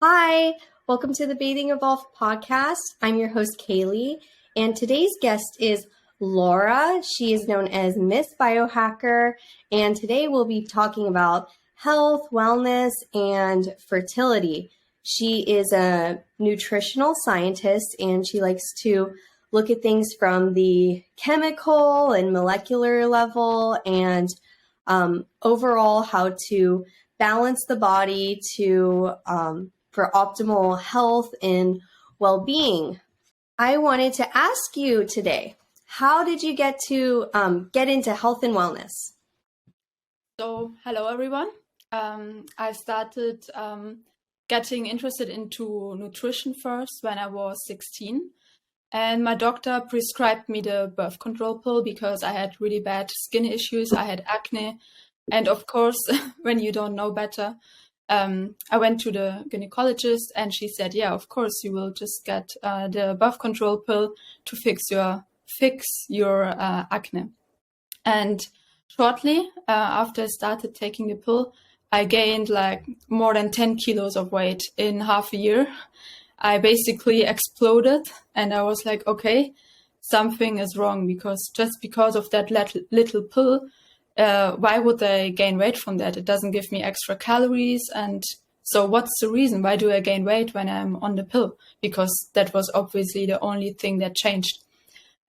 Hi, welcome to the Bathing Evolved podcast. I'm your host, Kaylee, and today's guest is Laura. She is known as Missbiohacker, and today we'll be talking about health, wellness, and fertility. She is a nutritional scientist, and she likes to look at things from the chemical and molecular level and overall how to balance the body for optimal health and well-being. I wanted to ask you today, how did you get into health and wellness? So, hello everyone. I started getting interested into nutrition first when I was 16. And my doctor prescribed me the birth control pill because I had really bad skin issues. I had acne. And of course, when you don't know better, I went to the gynecologist and she said, yeah, of course, you will just get the birth control pill to fix your acne. And shortly after I started taking the pill, I gained like more than 10 kilos of weight in half a year. I basically exploded and I was like, okay, something is wrong because of that little pill, why would I gain weight from that? It doesn't give me extra calories. And so what's the reason? Why do I gain weight when I'm on the pill? Because that was obviously the only thing that changed.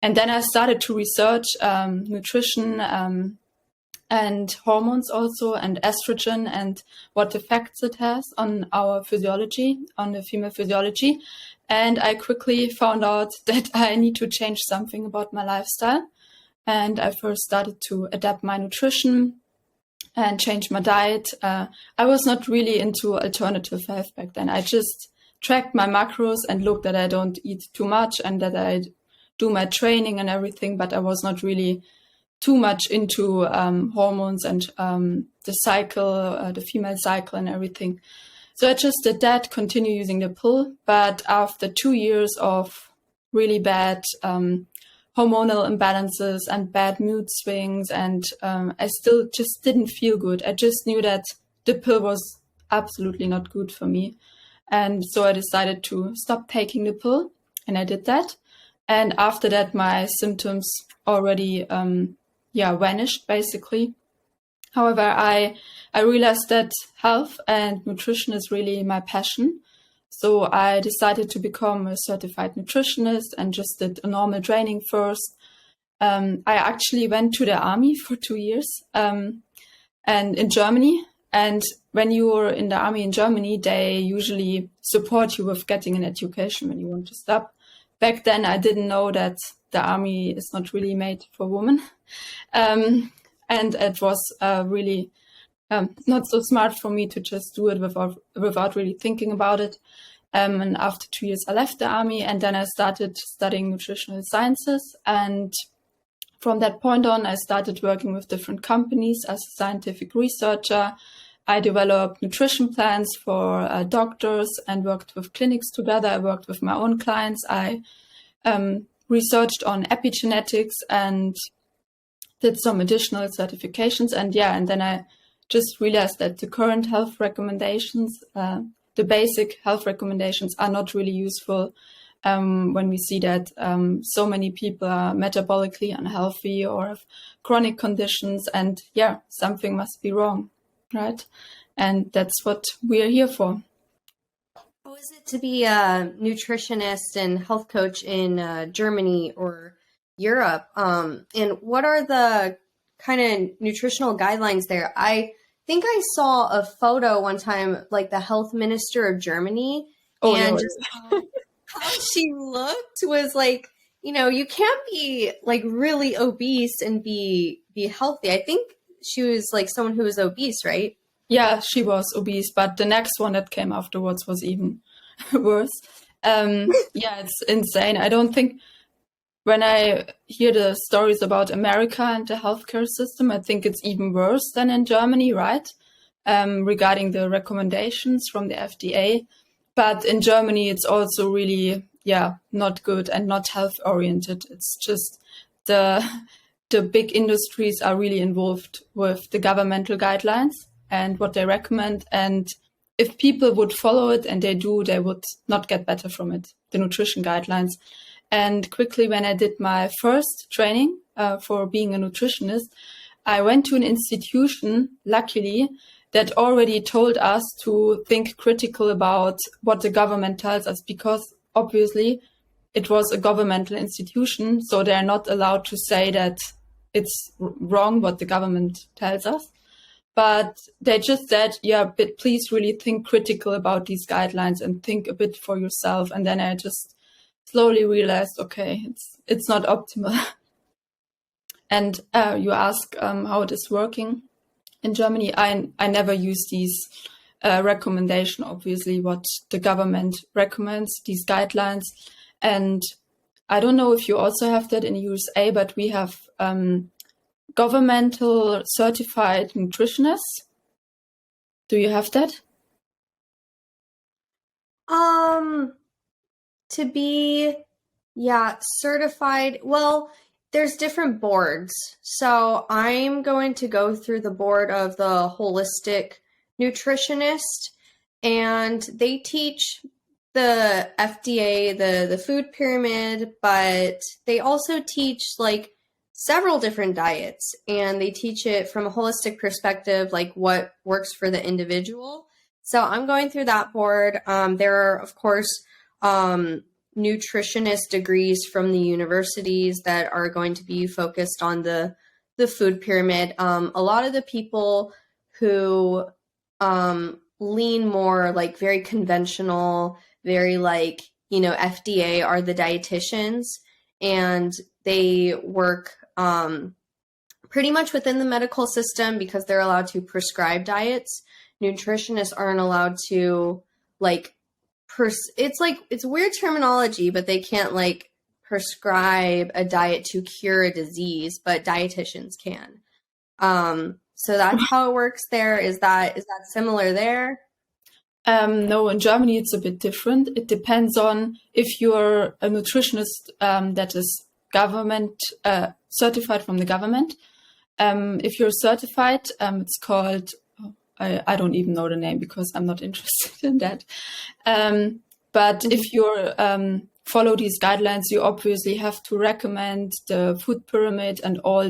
And then I started to research nutrition and hormones also, and estrogen, and what effects it has on our physiology, on the female physiology. And I quickly found out that I need to change something about my lifestyle. And I first started to adapt my nutrition and change my diet. I was not really into alternative health back then. I just tracked my macros and looked that I don't eat too much and that I do my training and everything, but I was not really too much into hormones and the cycle, the female cycle and everything. So I just did that, continue using the pill. But after 2 years of really bad hormonal imbalances and bad mood swings, and I still just didn't feel good. I just knew that the pill was absolutely not good for me. And so I decided to stop taking the pill, and I did that. And after that, my symptoms already vanished, basically. However, I realized that health and nutrition is really my passion. So I decided to become a certified nutritionist and just did a normal training first. I actually went to the army for 2 years and in Germany. And when you're in the army in Germany, they usually support you with getting an education when you want to stop. Back then, I didn't know that the army is not really made for women. And it was really not so smart for me to just do it without really thinking about it. And after 2 years, I left the army and then I started studying nutritional sciences. And from that point on, I started working with different companies as a scientific researcher. I developed nutrition plans for doctors and worked with clinics together. I worked with my own clients. I researched on epigenetics and did some additional certifications. And then I just realized that the current health recommendations, the basic health recommendations, are not really useful when we see that so many people are metabolically unhealthy or have chronic conditions. And something must be wrong, right? And that's what we are here for. How is it to be a nutritionist and health coach in Germany or Europe? And what are the kind of nutritional guidelines there? I think I saw a photo one time, like the health minister of Germany, just how she looked was like, you can't be like really obese and be healthy. I think she was like someone who was obese, right? Yeah, she was obese, but the next one that came afterwards was even worse. It's insane. I don't think when I hear the stories about America and the healthcare system, I think it's even worse than in Germany, right? Regarding the recommendations from the FDA. But in Germany, it's also really, not good and not health oriented. It's just the big industries are really involved with the governmental guidelines and what they recommend. And if people would follow it, and they do, they would not get better from it, the nutrition guidelines. And quickly, when I did my first training for being a nutritionist, I went to an institution, luckily, that already told us to think critical about what the government tells us, because obviously it was a governmental institution, so they're not allowed to say that it's wrong what the government tells us. But they just said, yeah, but please really think critical about these guidelines and think a bit for yourself. And then I just slowly realized, okay, it's not optimal. And you ask how it is working in Germany. I never use these recommendation, obviously, what the government recommends, these guidelines. And I don't know if you also have that in the USA, but we have governmental certified nutritionists. Do you have that? To be, certified. Well, there's different boards. So I'm going to go through the board of the holistic nutritionist, and they teach the FDA, the food pyramid, but they also teach like several different diets, and they teach it from a holistic perspective, like what works for the individual. So I'm going through that board. There are, of course, nutritionist degrees from the universities that are going to be focused on the food pyramid. A lot of the people who lean more like very conventional, very like, FDA are the dietitians, and they work pretty much within the medical system because they're allowed to prescribe diets. Nutritionists aren't allowed to like it's weird terminology, but they can't like prescribe a diet to cure a disease, but dietitians can. So that's how it works there. Is that similar there? No, in Germany it's a bit different. It depends on if you're a nutritionist that is government certified from the government. If you're certified, it's called, I don't even know the name because I'm not interested in that. But if you're follow these guidelines, you obviously have to recommend the food pyramid and all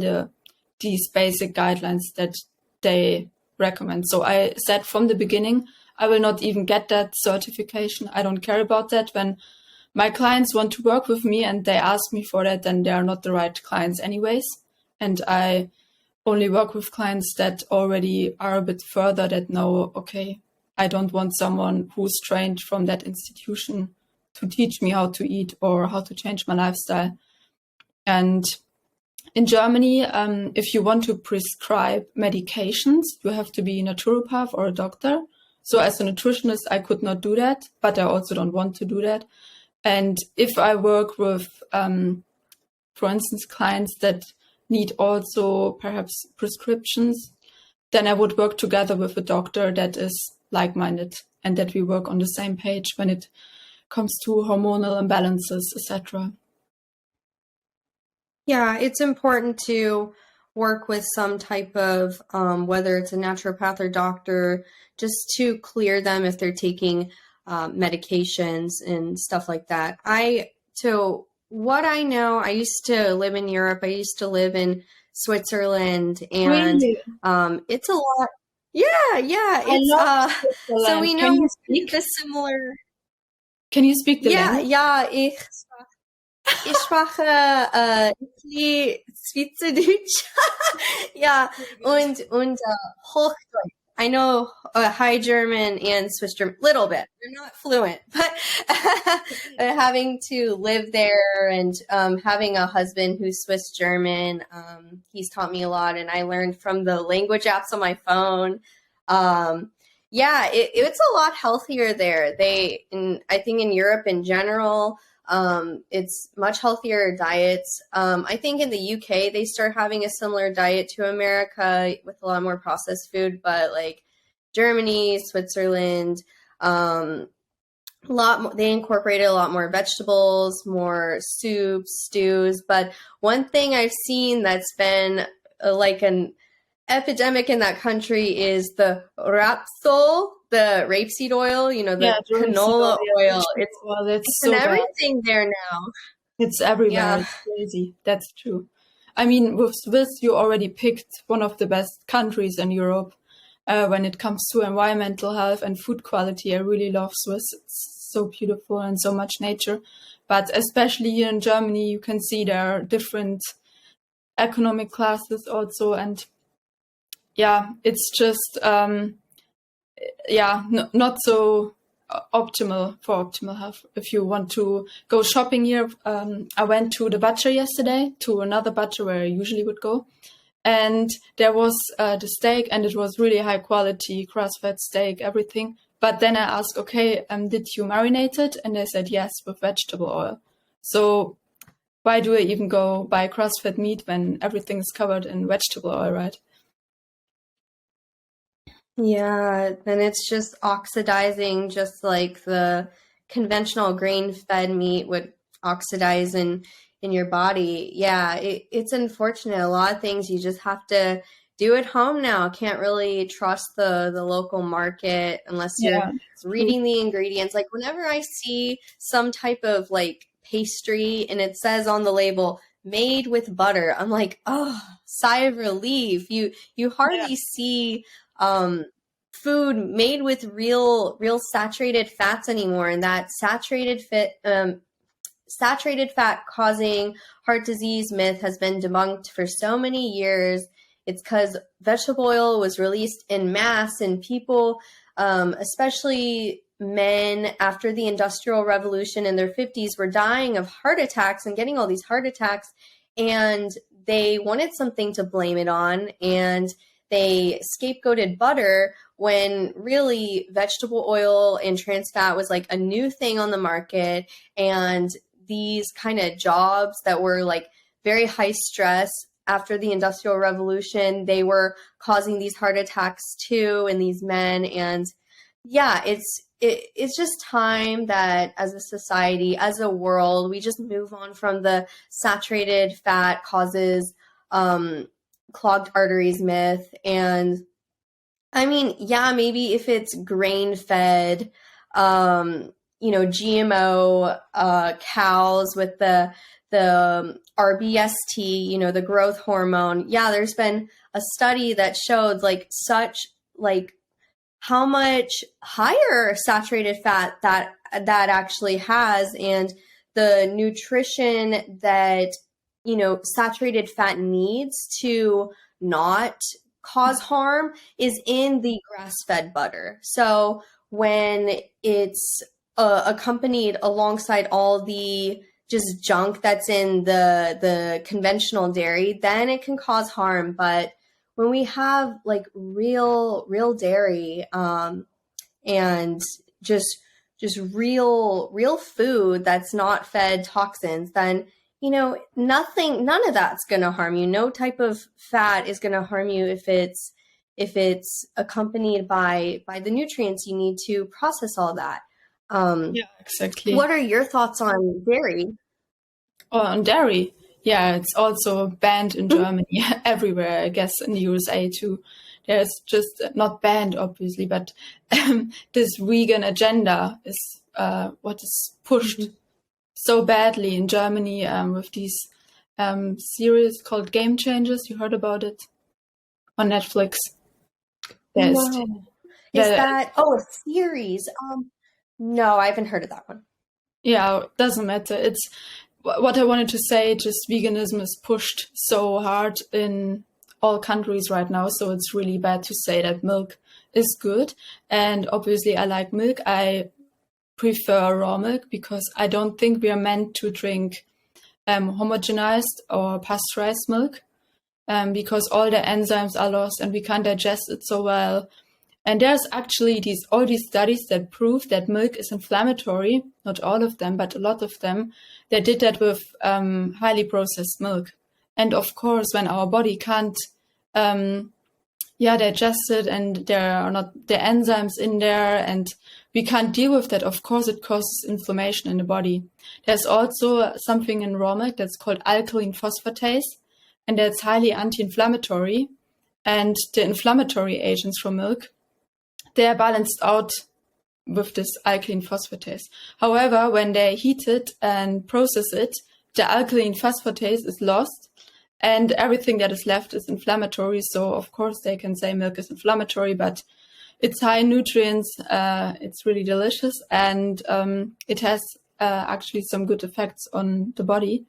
these basic guidelines that they recommend. So I said from the beginning, I will not even get that certification. I don't care about that. When my clients want to work with me and they ask me for that, then they are not the right clients anyways. And I only work with clients that already are a bit further, that know, okay, I don't want someone who's trained from that institution to teach me how to eat or how to change my lifestyle. And in Germany, if you want to prescribe medications, you have to be a naturopath or a doctor. So as a nutritionist, I could not do that, but I also don't want to do that. And if I work with, for instance, clients that need also perhaps prescriptions, then I would work together with a doctor that is like-minded and that we work on the same page when it comes to hormonal imbalances, etc. Yeah, it's important to work with some type of, whether it's a naturopath or doctor, just to clear them if they're taking medications and stuff like that. So what I know, I used to live in Europe. I used to live in Switzerland, and Really? it's a lot. Yeah, yeah. I love So Switzerland. we Can know you speak? the similar. Can you speak the Ja, language? ja, ich spreche Schweizerdeutsch. Ja, und Hochdeutsch. I know High German and Swiss German, little bit. They're not fluent, but having to live there and having a husband who's Swiss German, he's taught me a lot, and I learned from the language apps on my phone. Yeah, it's a lot healthier there. I think in Europe in general, it's much healthier diets. I think in the UK, they start having a similar diet to America with a lot more processed food, but like Germany, Switzerland, they incorporated a lot more vegetables, more soups, stews. But one thing I've seen that's been like epidemic in that country is the rapsol, the rapeseed oil, Yeah, the the rapeseed canola oil, yeah, oil. vegetable oil, It's it's in so bad. everything there now. It's everywhere. Yeah. It's crazy. That's true. I mean, with Swiss, you already picked one of the best countries in Europe when it comes to environmental health and food quality. I really love Swiss. It's so beautiful and so much nature. But especially here in Germany, you can see there are different economic classes also. And yeah, it's just, not so optimal for optimal health. If you want to go shopping here, I went to the butcher yesterday, to another butcher where I usually would go, and there was the steak, and it was really high quality, grass-fed steak, everything. But then I asked, okay, did you marinate it? And they said yes, with vegetable oil. So why do I even go buy grass-fed meat when everything is covered in vegetable oil, right? Yeah, then it's just oxidizing, just like the conventional grain-fed meat would oxidize in your body. Yeah, it's unfortunate. A lot of things you just have to do at home now. Can't really trust the local market unless you're Yeah, it's true. reading the ingredients. Like whenever I see some type of like pastry and it says on the label made with butter, I'm like, oh, sigh of relief. You Yeah, hardly see um, food made with real saturated fats anymore, and that saturated fat causing heart disease myth has been debunked for so many years. It's because vegetable oil was released in mass, and people, especially men after the Industrial Revolution in their 50s, were dying of heart attacks and getting all these heart attacks. And they wanted something to blame it on, and they scapegoated butter when really vegetable oil and trans fat was like a new thing on the market. And these kind of jobs that were like very high stress after the Industrial Revolution, they were causing these heart attacks too in these men. And yeah, it's just time that as a society, as a world, we just move on from the saturated fat causes clogged arteries myth. And I mean, yeah, maybe if it's grain fed, GMO cows with the RBST, the growth hormone. Yeah, there's been a study that showed like such like how much higher saturated fat that actually has, and the nutrition that saturated fat needs to not cause harm is in the grass-fed butter. So when it's accompanied alongside all the just junk that's in the conventional dairy, then it can cause harm. But when we have like real dairy, and just real food that's not fed toxins, then none of that's going to harm you. No type of fat is going to harm you if it's accompanied by the nutrients you need to process all that. yeah, exactly. What are your thoughts on dairy? Oh, on dairy. Yeah, it's also banned in Germany, everywhere, I guess in the USA too. There's just not banned, obviously, but this vegan agenda is what is pushed so badly in Germany with these series called Game Changers. You heard about it on Netflix? There's No. Is the that a series? No, I haven't heard of that one. Yeah, it doesn't matter. It's what I wanted to say. Just veganism is pushed so hard in all countries right now, so it's really bad to say that milk is good. And obviously, I like milk. I prefer raw milk because I don't think we are meant to drink homogenized or pasteurized milk because all the enzymes are lost and we can't digest it so well. And there's actually all these studies that prove that milk is inflammatory. Not all of them, but a lot of them. They did that with highly processed milk. And of course, when our body can't digest it and there are not the enzymes in there and we can't deal with that, of course, it causes inflammation in the body. There's also something in raw milk that's called alkaline phosphatase, and that's highly anti-inflammatory. and the inflammatory agents from milk, they are balanced out with this alkaline phosphatase. However, when they heat it and process it, the alkaline phosphatase is lost and everything that is left is inflammatory. So of course they can say milk is inflammatory, but it's high in nutrients, it's really delicious, and it has actually some good effects on the body.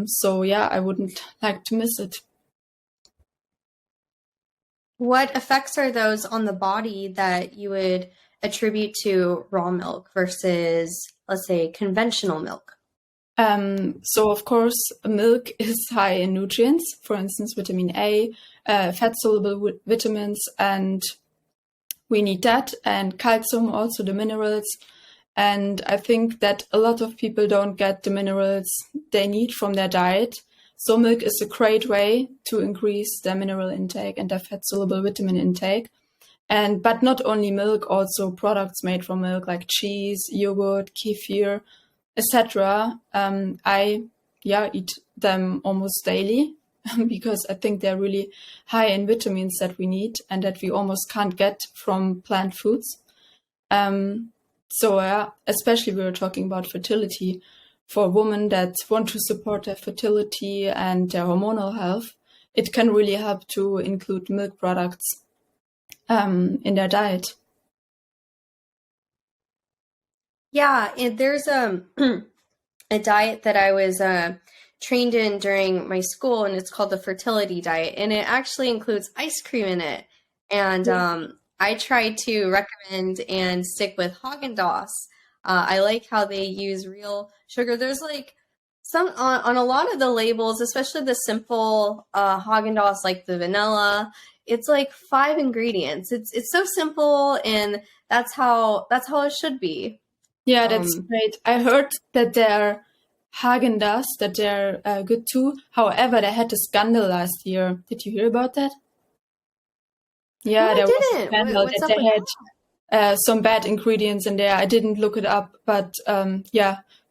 So yeah, I wouldn't like to miss it. What effects are those on the body that you would attribute to raw milk versus, let's say, conventional milk? So of course, milk is high in nutrients, for instance, vitamin A, fat-soluble vitamins, and we need that, and calcium, also the minerals. And I think that a lot of people don't get the minerals they need from their diet. So milk is a great way to increase their mineral intake and their fat-soluble vitamin intake. But not only milk, also products made from milk like cheese, yogurt, kefir, etc. I eat them almost daily because I think they're really high in vitamins that we need and that we almost can't get from plant foods. Especially we were talking about fertility. For women that want to support their fertility and their hormonal health, it can really help to include milk products in their diet. Yeah, and there's a diet that I was trained in during my school, and it's called the fertility diet, and it actually includes ice cream in it. And I try to recommend and stick with Haagen-Dazs. I like how they use real sugar. There's like some on a lot of the labels, especially the simple Haagen-Dazs, like the vanilla. It's like 5 ingredients. It's so simple, and that's how it should be. Yeah, that's great. I heard that they're Haagen-Dazs, that they're good too. However, they had a scandal last year. Did you hear about that? Yeah, No, there I was a didn't. scandal What's that up they with had some bad ingredients in there. I didn't look it up, but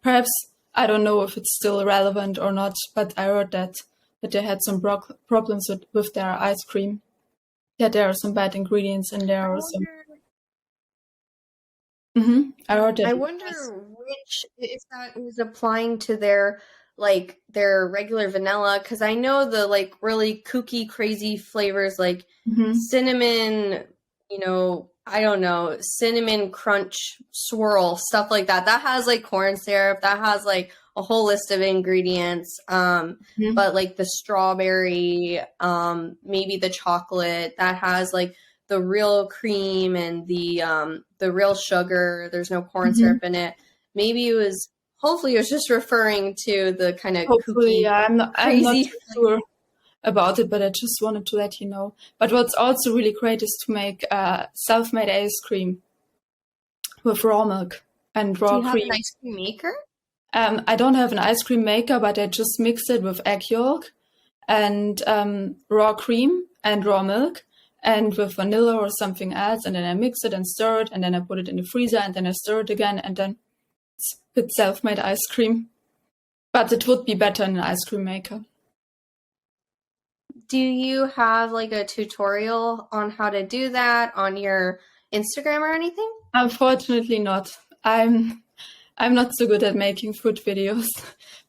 perhaps I don't know if it's still relevant or not. But I heard that they had some problems with their ice cream. That there are some bad ingredients in there or some. I heard that. I wonder which, if that was applying to their regular vanilla, because I know the like really kooky, crazy flavors like cinnamon, I don't know, cinnamon crunch swirl, stuff like that. That has like corn syrup, that has like a whole list of ingredients. But like the strawberry, maybe the chocolate, that has like the real cream and the real sugar. There's no corn syrup in it. Hopefully it was just referring to the kind of Hopefully, kooky, I'm not crazy too sure about it, but I just wanted to let you know. But what's also really great is to make self-made ice cream with raw milk and raw Do you have cream. an ice cream maker? I don't have an ice cream maker, but I just mix it with egg yolk and raw cream and raw milk and with vanilla or something else, and then I mix it and stir it, and then I put it in the freezer, and then I stir it again, and then it's self-made ice cream. But it would be better in an ice cream maker. Do you have like a tutorial on how to do that on your Instagram or anything? Unfortunately not. I'm not so good at making food videos,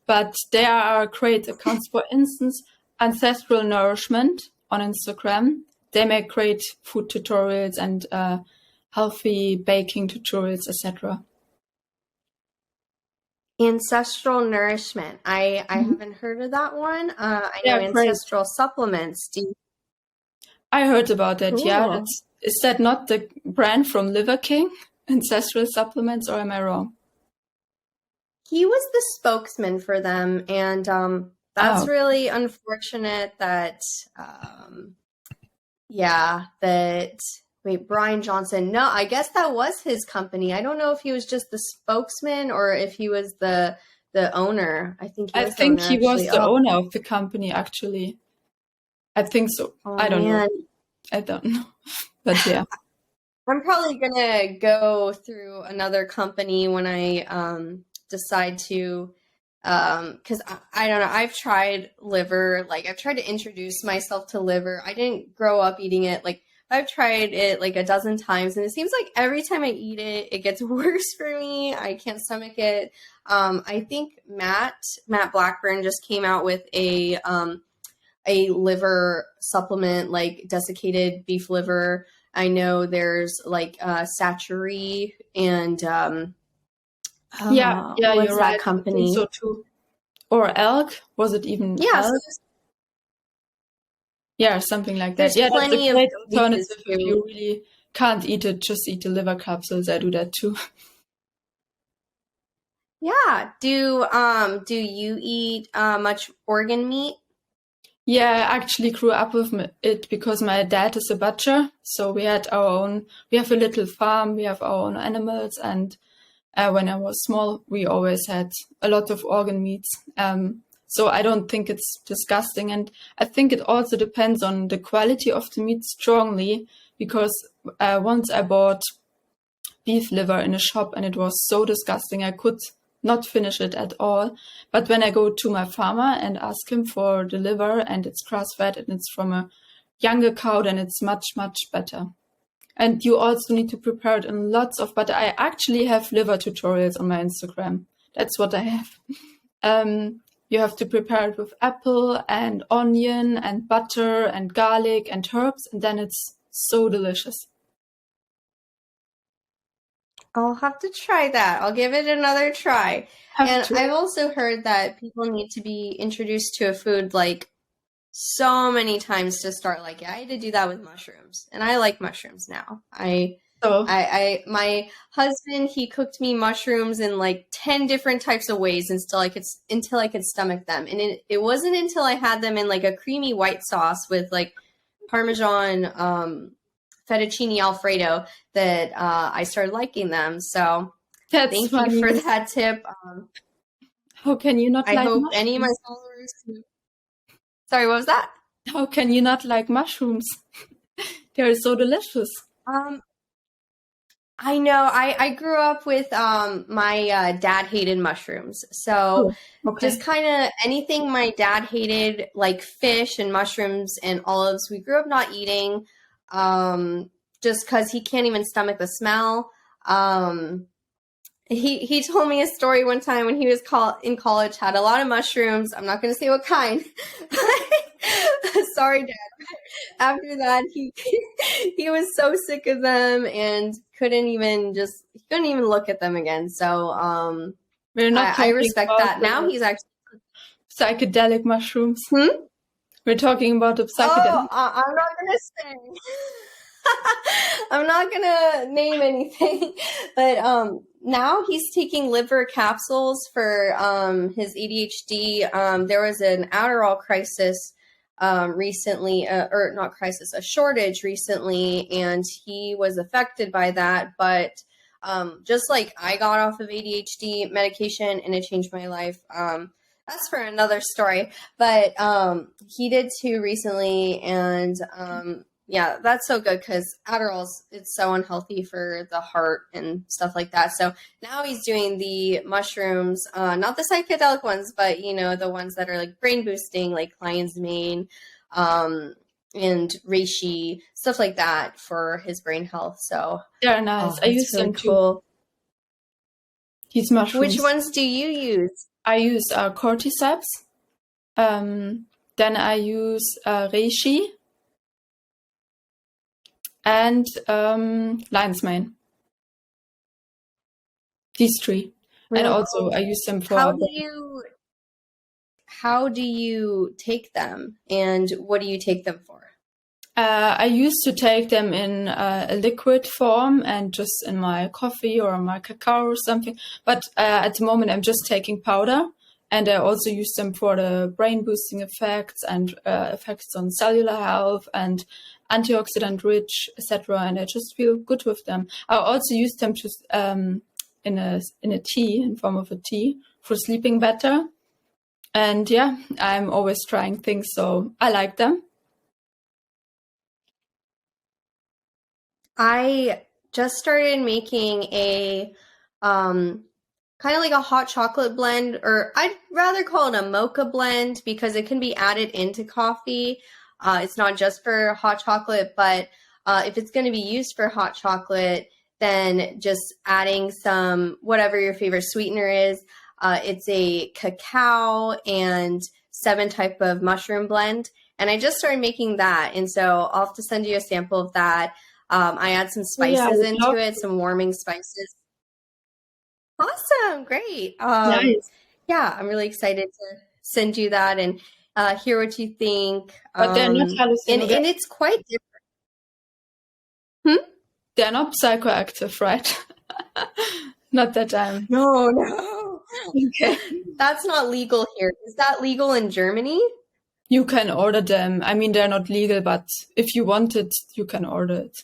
but there are great accounts. For instance, Ancestral Nourishment on Instagram. They make great food tutorials and healthy baking tutorials, etc. Ancestral Nourishment. I haven't heard of that one. I know Ancestral Supplements. I heard about that. Cool. Yeah, is that not the brand from Liver King, Ancestral Supplements, or am I wrong? He was the spokesman for them, and that's really unfortunate that Brian Johnson. No, I guess that was his company. I don't know if he was just the spokesman or if he was the owner. I think he was the owner of the company, actually. I think so. Oh, I don't know. I don't know. But yeah. I'm probably going to go through another company when I decide to Because I don't know, I've tried liver, like I've tried to introduce myself to liver. I didn't grow up eating it. Like I've tried it like a dozen times, and it seems like every time I eat it, it gets worse for me. I can't stomach it. I think Matt Blackburn just came out with a liver supplement, like desiccated beef liver. I know there's like Satchery and Yeah, what's you're that right. I think company? so too. Or elk? Was it even Yeah, so elk? Yeah, something like that. there's Yeah, that's a plenty of great choices alternative if too. you really can't eat it, just eat the liver capsules. I do that too. Yeah. Do you eat much organ meat? Yeah, I actually grew up with it because my dad is a butcher. So we have a little farm, we have our own animals, and when I was small, we always had a lot of organ meats. So I don't think it's disgusting. And I think it also depends on the quality of the meat strongly, because once I bought beef liver in a shop and it was so disgusting. I could not finish it at all. But when I go to my farmer and ask him for the liver and it's grass fed and it's from a younger cow, then it's much, much better. And you also need to prepare it in lots of butter. I actually have liver tutorials on my Instagram. That's what I have. You have to prepare it with apple and onion and butter and garlic and herbs, and then it's so delicious. I'll have to try that. I'll give it another try. Have And to. I've also heard that people need to be introduced to a food like so many times to start liking it. I had to do that with mushrooms, and I like mushrooms now. So My husband, he cooked me mushrooms in like 10 different types of ways until I could stomach them. And it wasn't until I had them in like a creamy white sauce with like Parmesan, fettuccine Alfredo that I started liking them. So that's thank you funny. for that tip. How can you not I like hope any of my mushrooms? followers. Sorry, what was that? How can you not like mushrooms? They're so delicious. Um, I know. I grew up with my dad hated mushrooms. So Oh, okay. just kind of anything my dad hated, like fish and mushrooms and olives, we grew up not eating just because he can't even stomach the smell. Um, he told me a story one time when he was in college, had a lot of mushrooms. I'm not going to say what kind. Sorry, Dad. After that, he was so sick of them and couldn't even look at them again. So We're not I talking respect about that. Now the he's actually. psychedelic mushrooms. Hmm? We're talking about the Oh, psychedelic. I'm not gonna say. I'm not gonna name anything, but now he's taking liver capsules for his ADHD. There was an Adderall crisis recently, or not crisis, a shortage recently, and he was affected by that. But just like I got off of ADHD medication and it changed my life. That's for another story. But he did too recently, and yeah, that's so good because Adderall's it's so unhealthy for the heart and stuff like that. So now he's doing the mushrooms, not the psychedelic ones, but you know the ones that are like brain boosting, like lion's mane, and reishi, stuff like that for his brain health. So They're nice. oh, I that's use really them too. cool. These Which mushrooms. ones do you use? I use cordyceps. Then I use reishi and lion's mane. These three. And Really also cool. I use them How for do you how do you take them, and what do you take them for? I used to take them in a liquid form and just in my coffee or my cacao or something. But at the moment, I'm just taking powder. And I also use them for the brain boosting effects and effects on cellular health and antioxidant rich, etc. And I just feel good with them. I also use them just in a tea, in form of a tea, for sleeping better. And yeah, I'm always trying things, so I like them. I just started making a um, kind of like a hot chocolate blend, or I'd rather call it a mocha blend because it can be added into coffee. It's not just for hot chocolate, but if it's going to be used for hot chocolate, then just adding some, whatever your favorite sweetener is. It's a cacao and 7 type of mushroom blend. And I just started making that. And so I'll have to send you a sample of that. I add some spices into it, some warming spices. Awesome. Great. Nice. Yeah, I'm really excited to send you that and hear what you think. But they're not hallucinogenic. And it's quite different. Hmm? They're not psychoactive, right? Not that time. No. Okay. That's not legal here. Is that legal in Germany? You can order them. I mean, they're not legal, but if you want it, you can order it.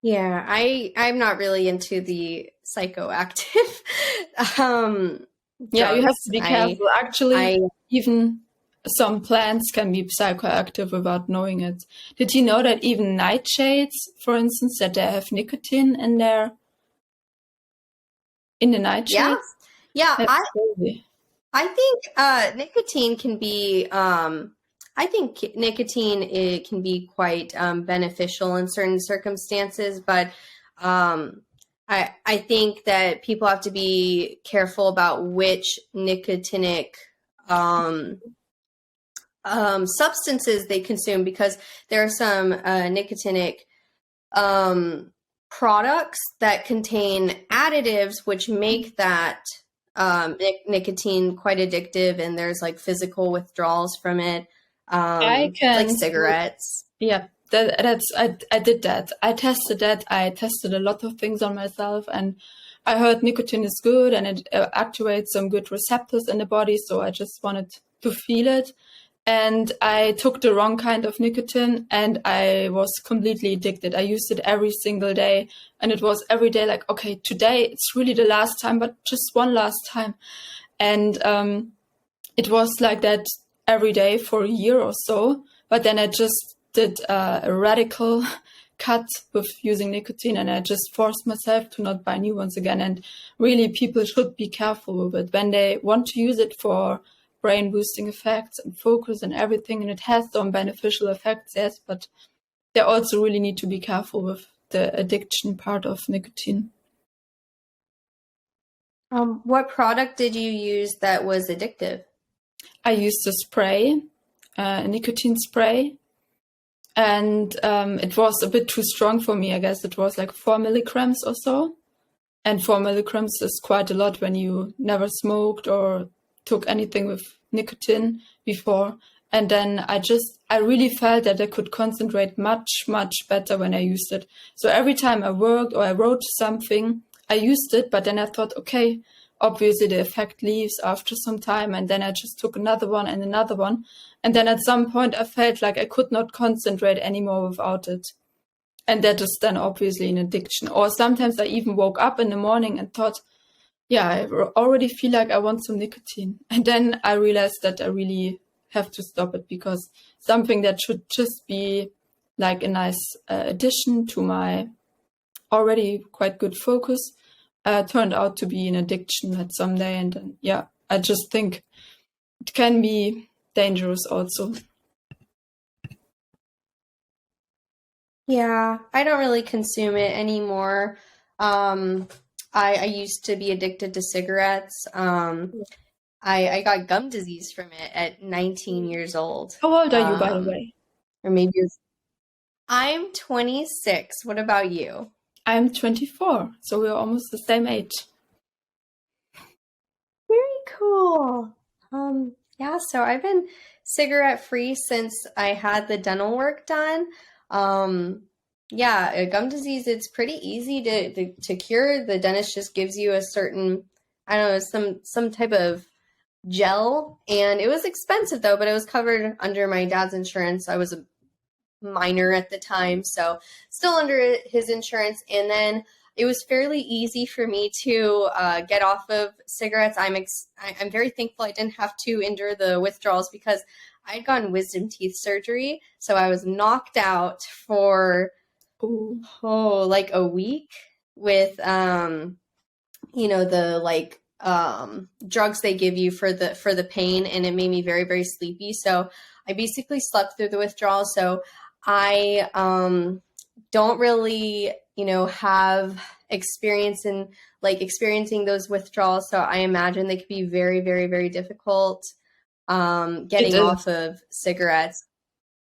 Yeah, I'm not really into the psychoactive Yeah, you have drugs. to be careful. Actually, even some plants can be psychoactive without knowing it. Did you know that even nightshades, for instance, that they have nicotine in the nightshades? Yeah. That's crazy. I think nicotine can be it can be quite beneficial in certain circumstances, but I think that people have to be careful about which nicotinic substances they consume, because there are some nicotinic products that contain additives which make that nicotine quite addictive, and there's like physical withdrawals from it, like cigarettes. Yeah, I did that. I tested that. I tested a lot of things on myself, and I heard nicotine is good and it activates some good receptors in the body. So I just wanted to feel it. And I took the wrong kind of nicotine and I was completely addicted. I used it every single day, and it was every day like, okay, today it's really the last time, but just one last time. And it was like that every day for a year or so. But then I just did a radical cut with using nicotine, and I just forced myself to not buy new ones again. And really, people should be careful with it when they want to use it for brain boosting effects and focus and everything, and it has some beneficial effects, yes, but they also really need to be careful with the addiction part of nicotine. What product did you use that was addictive? I used a spray, a nicotine spray, and it was a bit too strong for me. I guess it was like 4 milligrams or so, and 4 milligrams is quite a lot when you never smoked or took anything with nicotine before. And then I really felt that I could concentrate much, much better when I used it. So every time I worked or I wrote something, I used it, but then I thought, okay, obviously the effect leaves after some time. And then I just took another one and another one. And then at some point I felt like I could not concentrate anymore without it. And that is then obviously an addiction. Or sometimes I even woke up in the morning and thought, yeah, I already feel like I want some nicotine. And then I realized that I really have to stop it, because something that should just be like a nice addition to my already quite good focus turned out to be an addiction at some day. And then, yeah, I just think it can be dangerous also. Yeah, I don't really consume it anymore. I used to be addicted to cigarettes. I got gum disease from it at 19 years old. How old are you, by the way? Or maybe I'm 26. What about you? I'm 24, so we're almost the same age. Very cool. Yeah, so I've been cigarette free since I had the dental work done. Yeah, gum disease, it's pretty easy to cure. The dentist just gives you a certain, I don't know, some type of gel, and it was expensive though, but it was covered under my dad's insurance. I was a minor at the time, so still under his insurance. And then it was fairly easy for me to get off of cigarettes. I'm very thankful I didn't have to endure the withdrawals, because I'd gotten wisdom teeth surgery, so I was knocked out for like a week with the like drugs they give you for the pain, and it made me very, very sleepy. So I basically slept through the withdrawal. So I don't really, have experience in like experiencing those withdrawals. So I imagine they could be very, very, very difficult getting off of cigarettes.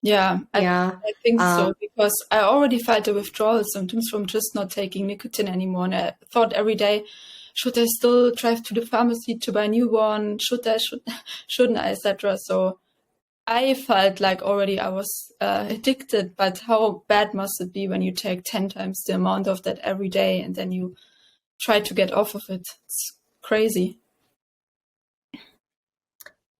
Yeah, Yeah. I think so, because I already felt the withdrawal symptoms from just not taking nicotine anymore. And I thought every day, should I still drive to the pharmacy to buy a new one? Shouldn't I, etc. So I felt like already I was addicted, but how bad must it be when you take 10 times the amount of that every day and then you try to get off of it? It's crazy.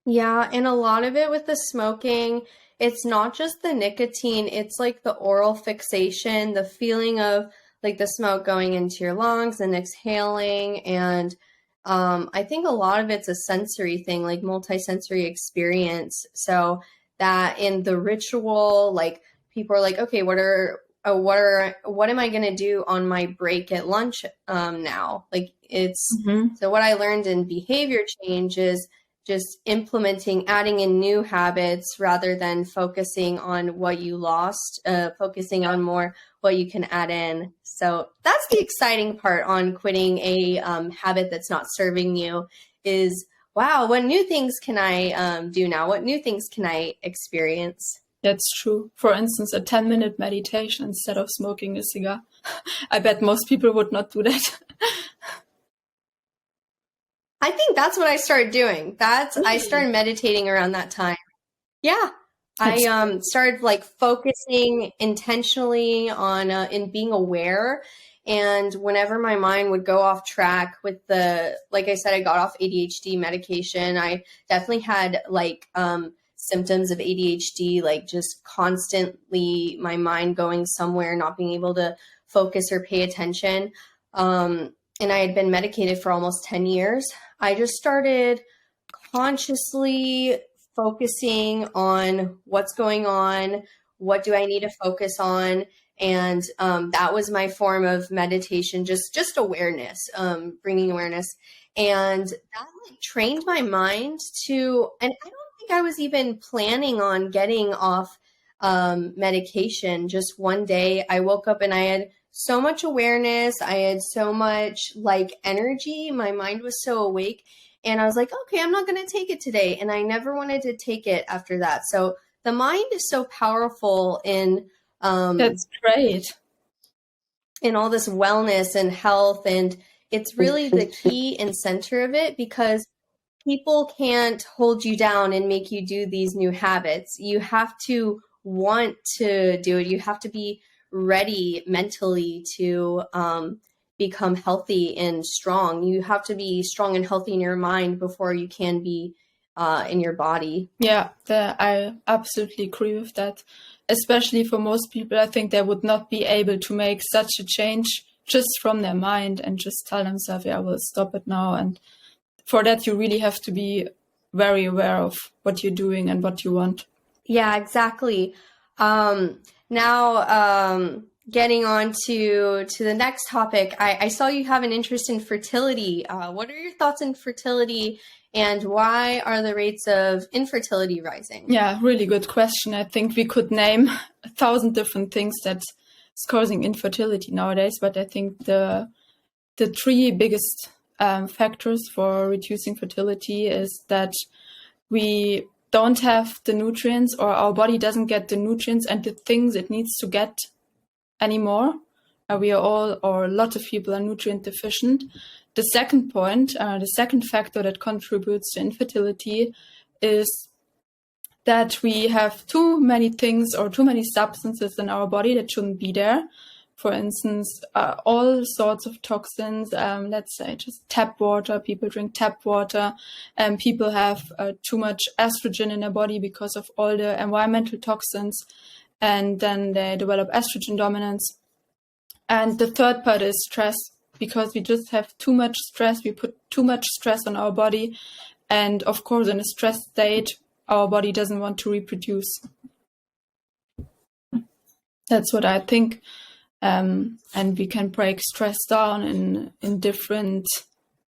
Yeah, and a lot of it with the smoking, it's not just the nicotine, it's like the oral fixation, the feeling of like the smoke going into your lungs and exhaling. And I think a lot of it's a sensory thing, like multisensory experience. So that in the ritual, like people are like, okay, what am I gonna do on my break at lunch now? Like so what I learned in behavior change is just implementing, adding in new habits rather than focusing on what you lost, focusing on more what you can add in. So that's the exciting part on quitting a habit that's not serving you is, wow, what new things can I do now? What new things can I experience? That's true. For instance, a 10-minute meditation instead of smoking a cigar. I bet most people would not do that. I think that's what I started doing. I started meditating around that time. Yeah. I started like focusing intentionally on in being aware, and whenever my mind would go off track with like I said, I got off ADHD medication. I definitely had like symptoms of ADHD, like just constantly my mind going somewhere, not being able to focus or pay attention. And I had been medicated for almost 10 years. I just started consciously focusing on what's going on, what do I need to focus on, and that was my form of meditation, just awareness, bringing awareness, and that like trained my mind to. And I don't think I was even planning on getting off medication. Just one day, I woke up and I had so much awareness. I had so much like energy. My mind was so awake. And I was like, okay, I'm not going to take it today. And I never wanted to take it after that. So the mind is so powerful in That's great. in all this wellness and health. And it's really the key and center of it, because people can't hold you down and make you do these new habits. You have to want to do it. You have to be ready mentally to become healthy and strong. You have to be strong and healthy in your mind before you can be in your body. Yeah, I absolutely agree with that. Especially for most people, I think they would not be able to make such a change just from their mind and just tell themselves, yeah, I will stop it now. And for that, you really have to be very aware of what you're doing and what you want. Yeah, exactly. Getting on to the next topic, I saw you have an interest in fertility. What are your thoughts on fertility, and why are the rates of infertility rising? Yeah, really good question. I think we could name 1,000 different things that's causing infertility nowadays, but I think the three biggest factors for reducing fertility is that we don't have the nutrients, or our body doesn't get the nutrients and the things it needs to get anymore. We are all, or a lot of people, are nutrient deficient. The second point, the second factor that contributes to infertility is that we have too many things or too many substances in our body that shouldn't be there. For instance, all sorts of toxins, let's say just tap water, people drink tap water, and people have too much estrogen in their body because of all the environmental toxins, and then they develop estrogen dominance. And the third part is stress, because we just have too much stress, we put too much stress on our body, and of course in a stressed state, our body doesn't want to reproduce. That's what I think. And we can break stress down in different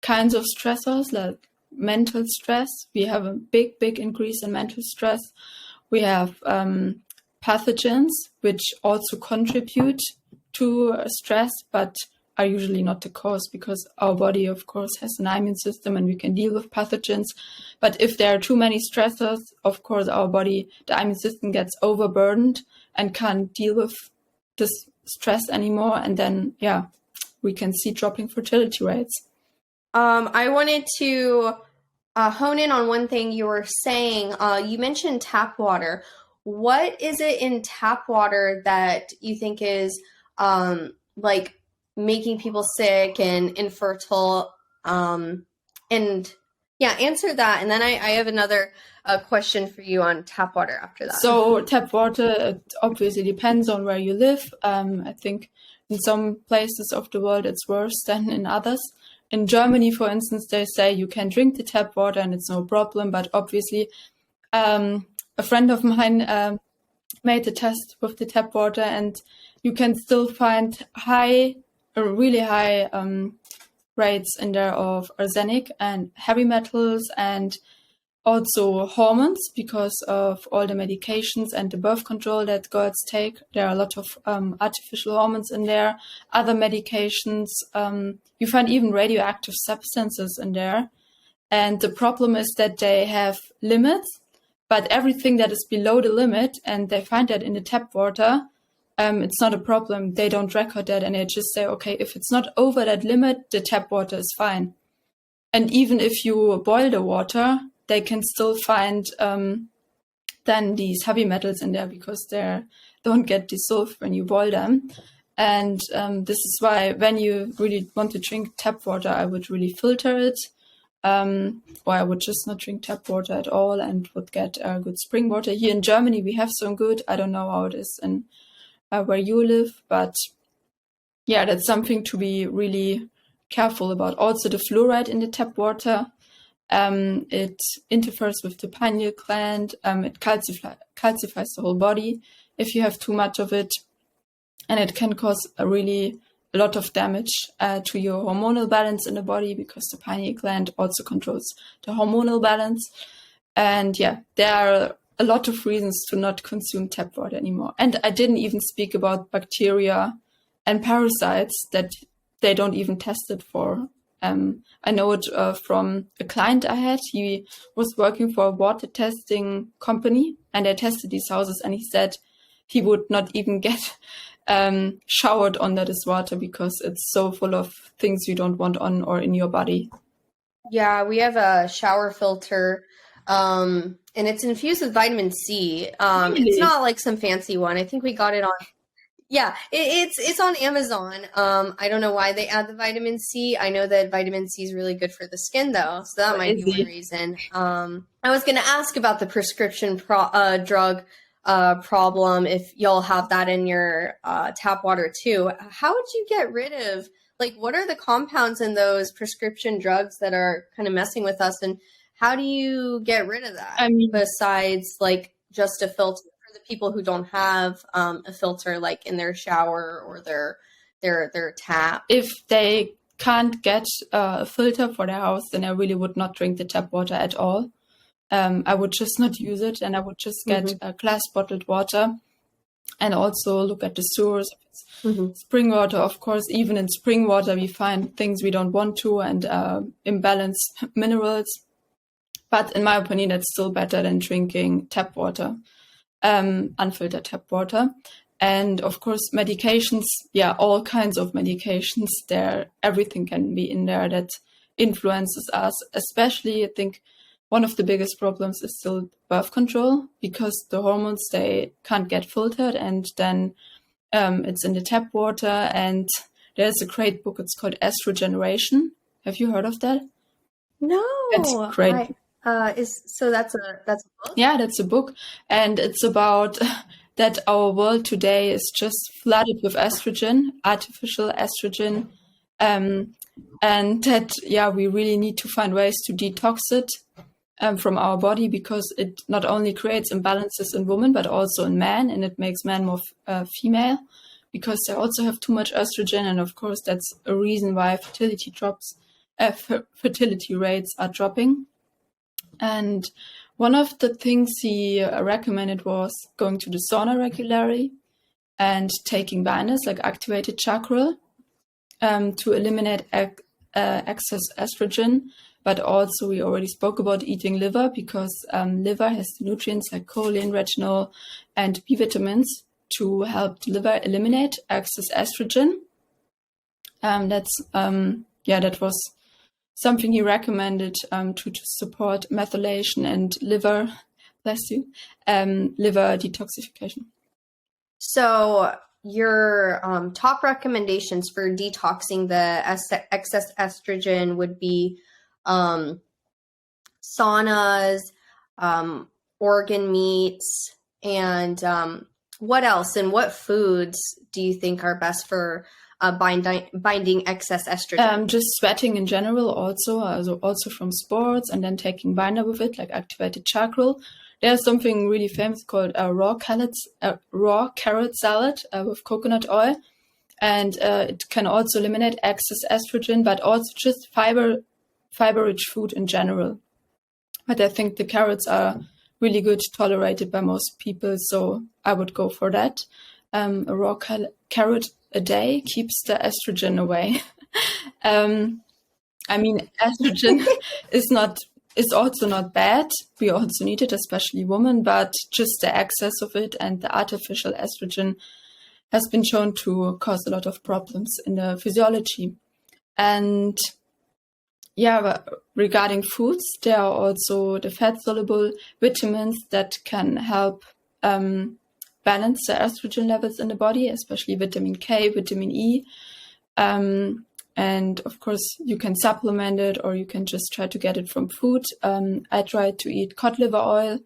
kinds of stressors, like mental stress. We have a big increase in mental stress. We have pathogens, which also contribute to stress, but are usually not the cause, because our body, of course, has an immune system and we can deal with pathogens. But if there are too many stressors, of course, our body, the immune system gets overburdened and can't deal with this stress anymore. And then, we can see dropping fertility rates. I wanted to hone in on one thing you were saying. You mentioned tap water. What is it in tap water that you think is like making people sick and infertile? Answer that. And then I have another question for you on tap water after that. So tap water, it obviously depends on where you live. I think in some places of the world it's worse than in others. In Germany, for instance, they say you can drink the tap water and it's no problem. But obviously, a friend of mine made the test with the tap water, and you can still find really high rates in there of arsenic and heavy metals, and also hormones, because of all the medications and the birth control that girls take. There are a lot of artificial hormones in there, other medications. You find even radioactive substances in there. And the problem is that they have limits, but everything that is below the limit, and they find that in the tap water, it's not a problem. They don't record that, and they just say, okay, if it's not over that limit, the tap water is fine. And even if you boil the water, they can still find then these heavy metals in there, because they don't get dissolved when you boil them. And this is why when you really want to drink tap water, I would really filter it. Or I would just not drink tap water at all and would get good spring water. Here in Germany, we have some good. I don't know how it is in where you live, but yeah, that's something to be really careful about. Also, the fluoride in the tap water, it interferes with the pineal gland. It calcifies the whole body if you have too much of it, and it can cause a lot of damage to your hormonal balance in the body, because the pineal gland also controls the hormonal balance. And yeah, there are a lot of reasons to not consume tap water anymore. And I didn't even speak about bacteria and parasites that they don't even test it for. I know it from a client I had. He was working for a water testing company, and they tested these houses, and he said he would not even get showered under this water because it's so full of things you don't want on or in your body. Yeah, we have a shower filter, and it's infused with vitamin C. Really? It's not like some fancy one. I think we got it on. Yeah, it's on Amazon. I don't know why they add the vitamin C. I know that vitamin C is really good for the skin, though, so that might be one reason. I was going to ask about the prescription drug problem, if y'all have that in your tap water too. How would you get rid of, like, what are the compounds in those prescription drugs that are kind of messing with us, and how do you get rid of that? Besides, like, just a filter for the people who don't have a filter, like in their shower or their tap. If they can't get a filter for their house, then I really would not drink the tap water at all. I would just not use it, and I would just get glass bottled water, and also look at the source. Spring water, of course. Even in spring water, we find things we don't want to, and imbalanced minerals. But in my opinion, that's still better than drinking tap water, unfiltered tap water. And of course, medications, all kinds of medications there. Everything can be in there that influences us. Especially, I think one of the biggest problems is still birth control, because the hormones, they can't get filtered, and then it's in the tap water. And there's a great book. It's called Estrogeneration. Have you heard of that? No, it's great. So that's a book? Yeah, that's a book, and it's about that our world today is just flooded with estrogen, artificial estrogen, and that we really need to find ways to detox it from our body, because it not only creates imbalances in women but also in men, and it makes men more female, because they also have too much estrogen, and of course that's a reason why fertility rates are dropping. And one of the things he recommended was going to the sauna regularly and taking binders like activated charcoal to eliminate excess estrogen. But also we already spoke about eating liver, because liver has nutrients like choline, retinol, and B vitamins to help the liver eliminate excess estrogen. That was something he recommended to support methylation and liver detoxification. So your top recommendations for detoxing the excess estrogen would be saunas, organ meats, and what else? And what foods do you think are best for binding excess estrogen? Just sweating in general, also from sports, and then taking binder with it, like activated charcoal. There's something really famous called raw carrot salad with coconut oil, and it can also eliminate excess estrogen, but also just fiber-rich food in general. But I think the carrots are really good, tolerated by most people, so I would go for that. A raw carrot a day keeps the estrogen away. Estrogen is also not bad. We also need it, especially women, but just the excess of it and the artificial estrogen has been shown to cause a lot of problems in the physiology. And regarding foods, there are also the fat-soluble vitamins that can help balance the estrogen levels in the body, especially vitamin K, vitamin E. And of course, you can supplement it, or you can just try to get it from food. I try to eat cod liver oil.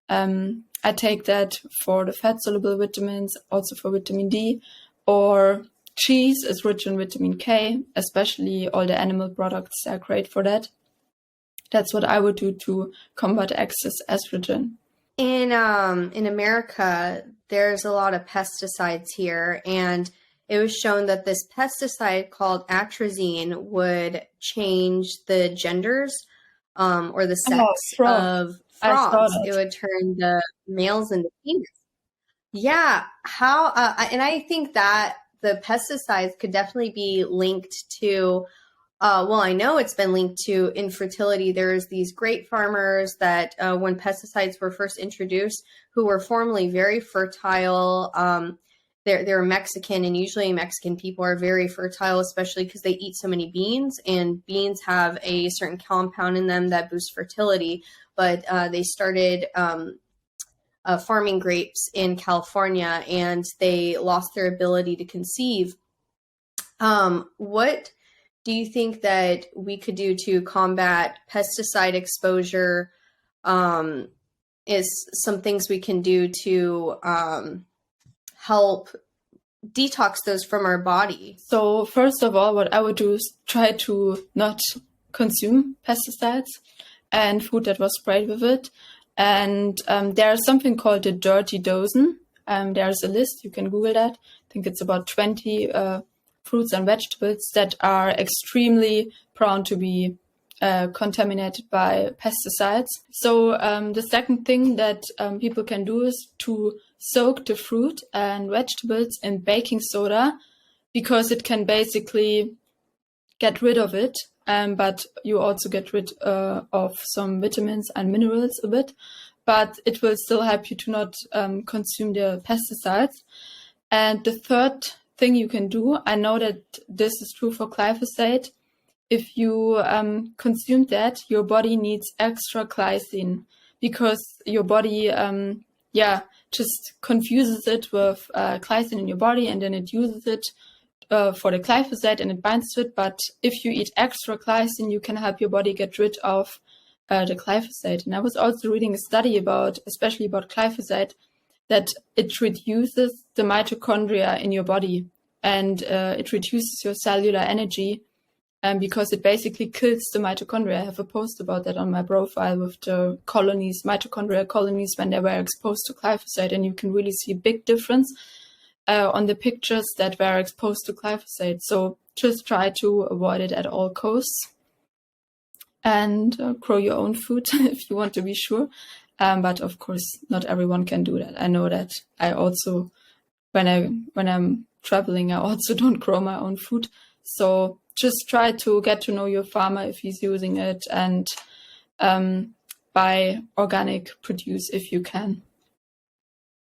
I take that for the fat-soluble vitamins, also for vitamin D. Or cheese is rich in vitamin K, especially all the animal products are great for that. That's what I would do to combat excess estrogen. In America, there's a lot of pesticides here, and it was shown that this pesticide called atrazine would change the genders or the sex of frogs. It would turn the males into females. Yeah. How? And I think that the pesticides could definitely be linked to, I know it's been linked to infertility. There's these great farmers that when pesticides were first introduced, who were formerly very fertile. They're Mexican, and usually Mexican people are very fertile, especially because they eat so many beans, and beans have a certain compound in them that boosts fertility. But they started farming grapes in California, and they lost their ability to conceive. What do you think that we could do to combat pesticide exposure? Is some things we can do to help detox those from our body? So first of all, what I would do is try to not consume pesticides and food that was sprayed with it. And there's something called the dirty dozen. There's a list, you can Google that. I think it's about 20 fruits and vegetables that are extremely prone to be contaminated by pesticides. So the second thing that people can do is to soak the fruit and vegetables in baking soda, because it can basically get rid of it, but you also get rid of some vitamins and minerals a bit, but it will still help you to not consume the pesticides. And the third thing you can do, I know that this is true for glyphosate, if you consume that, your body needs extra glycine, because your body just confuses it with glycine in your body, and then it uses it for the glyphosate and it binds to it. But if you eat extra glycine, you can help your body get rid of the glyphosate. And I was also reading a study especially about glyphosate, that it reduces the mitochondria in your body, and it reduces your cellular energy, because it basically kills the mitochondria. I have a post about that on my profile with the mitochondrial colonies when they were exposed to glyphosate, and you can really see a big difference. on the pictures that were exposed to glyphosate. So just try to avoid it at all costs, and grow your own food if you want to be sure. But of course, not everyone can do that. I know that. I also, when I'm traveling, I also don't grow my own food. So just try to get to know your farmer if he's using it, and buy organic produce if you can.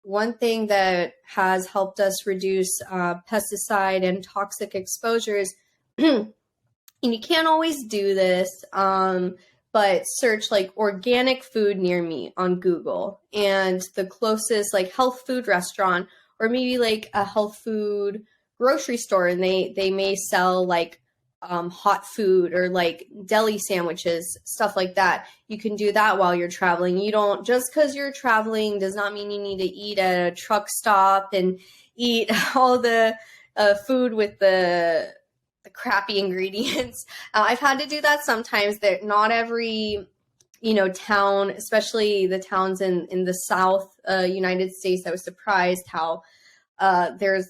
One thing that has helped us reduce pesticide and toxic exposures, and you can't always do this, but search like organic food near me on Google, and the closest like health food restaurant, or maybe like a health food grocery store, and they may sell like hot food or like deli sandwiches, stuff like that. You can do that while you're traveling. You don't, just because you're traveling does not mean you need to eat at a truck stop and eat all the food with the crappy ingredients. I've had to do that sometimes. That not every town, especially the towns in the South United States, I was surprised how there's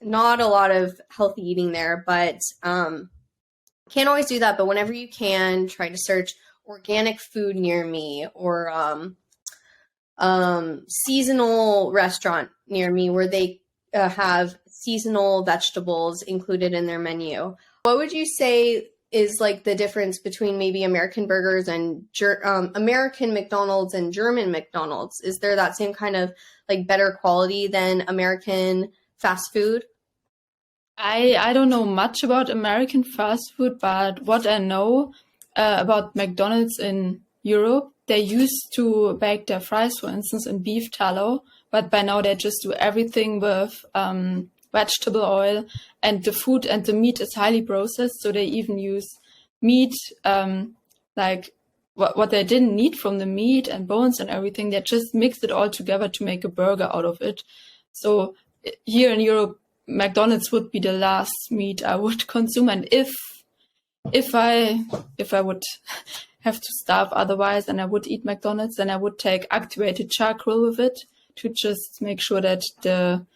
not a lot of healthy eating there, but can't always do that. But whenever you can, try to search organic food near me, or seasonal restaurant near me where they have seasonal vegetables included in their menu. What would you say is like the difference between maybe American burgers and American McDonald's and German McDonald's? Is there that same kind of like better quality than American fast food? I don't know much about American fast food, but what I know about McDonald's in Europe, they used to bake their fries, for instance, in beef tallow, but by now they just do everything with vegetable oil, and the food and the meat is highly processed, so they even use meat, like what they didn't need from the meat and bones and everything. They just mix it all together to make a burger out of it. So here in Europe, McDonald's would be the last meat I would consume, and if I would have to starve otherwise and I would eat McDonald's, then I would take activated charcoal with it to just make sure that the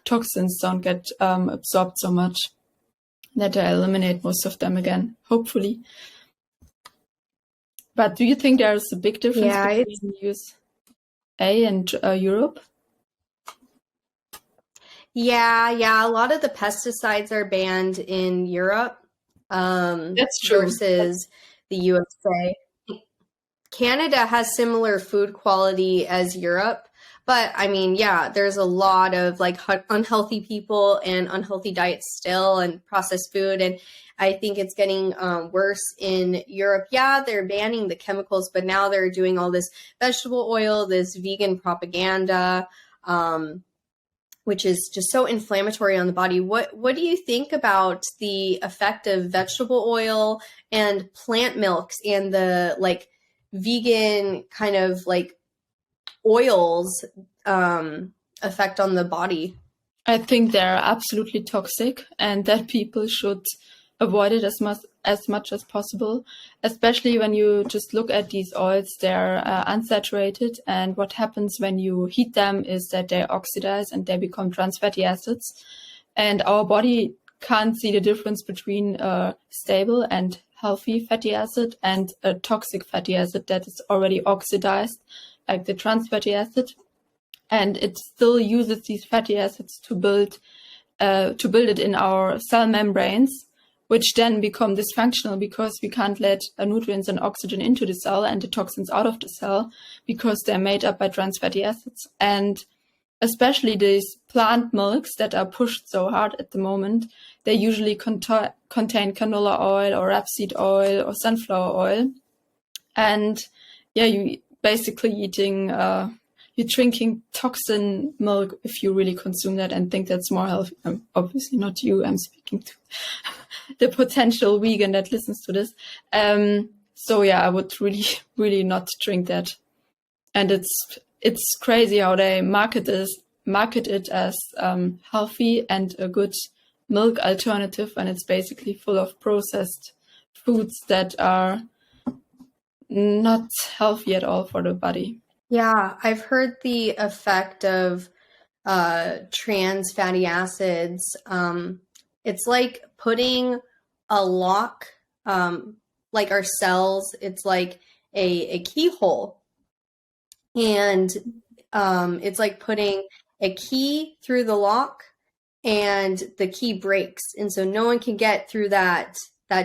toxins don't get absorbed so much, that I eliminate most of them again, hopefully. But do you think there is a big difference between USA and Europe? Yeah. A lot of the pesticides are banned in Europe. That's true. Versus the USA. Canada has similar food quality as Europe, but I mean, yeah, there's a lot of like unhealthy people and unhealthy diets still, and processed food. And I think it's getting worse in Europe. Yeah, they're banning the chemicals, but now they're doing all this vegetable oil, this vegan propaganda, which is just so inflammatory on the body. What do you think about the effect of vegetable oil and plant milks and the like vegan kind of like oils effect on the body? I think they're absolutely toxic, and that people should avoid it as much as possible, especially when you just look at these oils. They're unsaturated, and what happens when you heat them is that they oxidize and they become trans fatty acids, and our body can't see the difference between a stable and healthy fatty acid and a toxic fatty acid that is already oxidized, like the trans fatty acid, and it still uses these fatty acids to build it in our cell membranes, which then become dysfunctional because we can't let nutrients and oxygen into the cell and the toxins out of the cell, because they're made up by trans fatty acids. And especially these plant milks that are pushed so hard at the moment, they usually contain canola oil or rapeseed oil or sunflower oil. And yeah, you basically you're drinking toxin milk if you really consume that and think that's more healthy. Obviously not you, I'm speaking to the potential vegan that listens to this. So yeah, I would really, really not drink that. And it's crazy how they market it as healthy and a good milk alternative, and it's basically full of processed foods that are not healthy at all for the body. Yeah, I've heard the effect of trans fatty acids, it's like putting a lock, like our cells, it's like a keyhole. And it's like putting a key through the lock and the key breaks. And so no one can get through that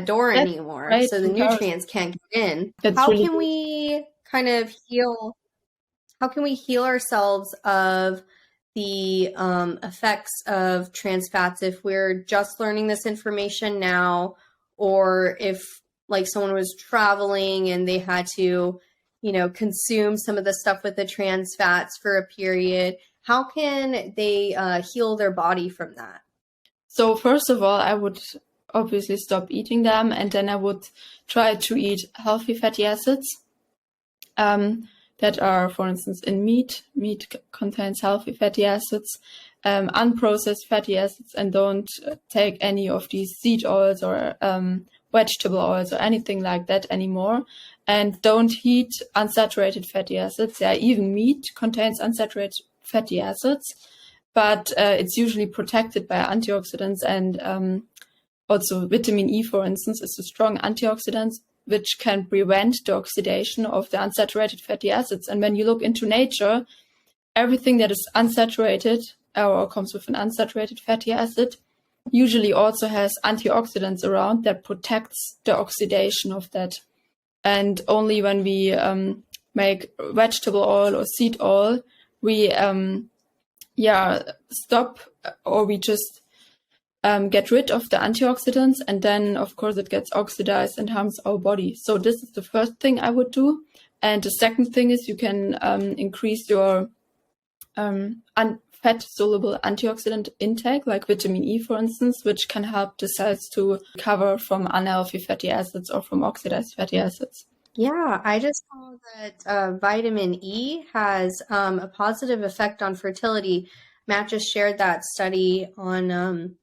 door That's anymore. great So the comparison. nutrients can't get in. That's How really can good. we kind of heal ourselves of the effects of trans fats if we're just learning this information now, or if like someone was traveling and they had to, consume some of the stuff with the trans fats for a period? How can they heal their body from that? So first of all, I would obviously stop eating them, and then I would try to eat healthy fatty acids that are, for instance, in meat. Meat contains healthy fatty acids, unprocessed fatty acids, and don't take any of these seed oils or vegetable oils or anything like that anymore. And don't eat unsaturated fatty acids. Yeah, even meat contains unsaturated fatty acids, but it's usually protected by antioxidants, and also vitamin E, for instance, is a strong antioxidant which can prevent the oxidation of the unsaturated fatty acids. And when you look into nature, everything that is unsaturated or comes with an unsaturated fatty acid usually also has antioxidants around that protects the oxidation of that. And only when we make vegetable oil or seed oil, we stop, or we just get rid of the antioxidants, and then of course it gets oxidized and harms our body. So this is the first thing I would do. And the second thing is you can increase your fat soluble antioxidant intake, like vitamin E, for instance, which can help the cells to recover from unhealthy fatty acids or from oxidized fatty acids. Yeah, I just saw that vitamin E has a positive effect on fertility. Matt just shared that study on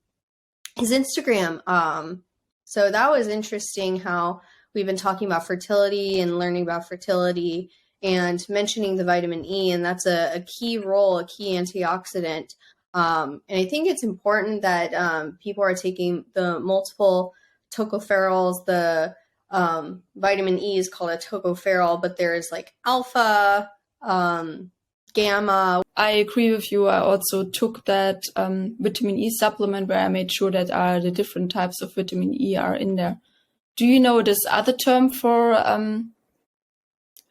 his Instagram. So that was interesting how we've been talking about fertility and learning about fertility and mentioning the vitamin E, and that's a key role, a key antioxidant. And I think it's important that people are taking the multiple tocopherols. The vitamin E is called a tocopherol, but there's like alpha, gamma. I agree with you. I also took that vitamin E supplement where I made sure that the different types of vitamin E are in there. Do you know this other term for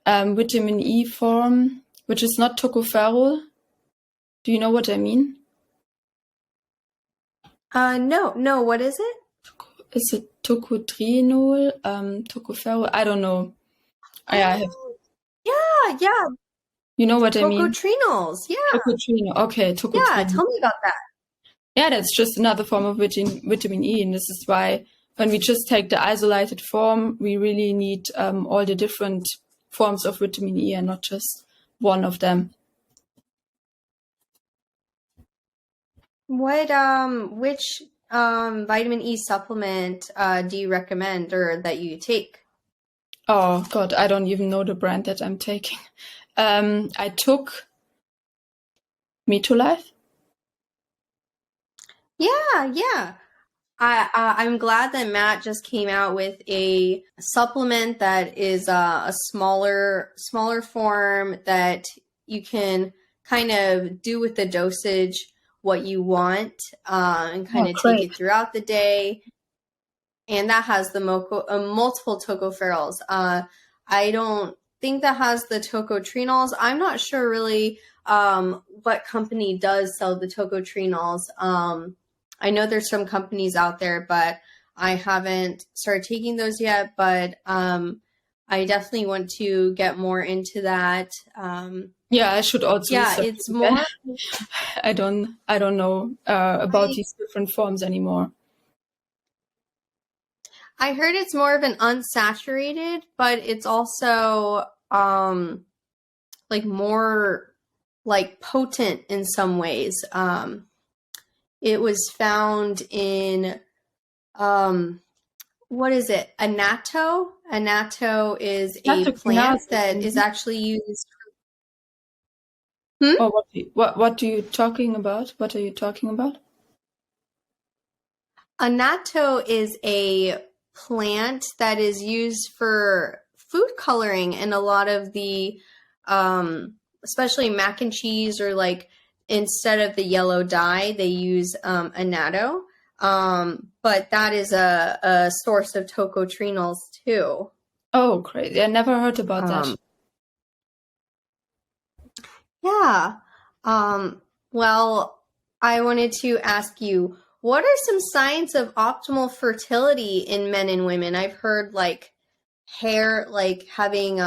vitamin E form, which is not tocopherol? Do you know what I mean? No, what is it? Is it tocotrienol, tocopherol? I don't know. I have. Yeah. You know what I mean? Tocotrienols. Yeah. Tocotrienol. Okay, Yeah. tocotrienol. Tell me about that. Yeah, that's just another form of vitamin E, and this is why when we just take the isolated form, we really need all the different forms of vitamin E and not just one of them. Which vitamin E supplement do you recommend or that you take? Oh God, I don't even know the brand that I'm taking. I took Metolife. Yeah. I'm glad that Matt just came out with a supplement that is a smaller form that you can kind of do with the dosage what you want, and kind Oh, of take great. it throughout the day. And that has the multiple tocopherols. I don't think that has the tocotrienols. I'm not sure really what company does sell the tocotrienols. I know there's some companies out there, but I haven't started taking those yet. But I definitely want to get more into that. Yeah, I should also Yeah, research it's it then. more. I don't know about these different forms anymore. I heard it's more of an unsaturated, but it's also like more like potent in some ways. It was found in what is it? Annatto. Annatto is That's a a plant quinase, that isn't is it? actually used. Hmm? Or what are you talking about? What are you talking about? Annatto is a plant that is used for food coloring and a lot of the, especially mac and cheese, or like instead of the yellow dye, they use annatto. But that is a source of tocotrienols too. Oh, crazy. I never heard about that. Um, yeah. Um, well, I wanted to ask you, what are some signs of optimal fertility in men and women? I've heard like hair, like having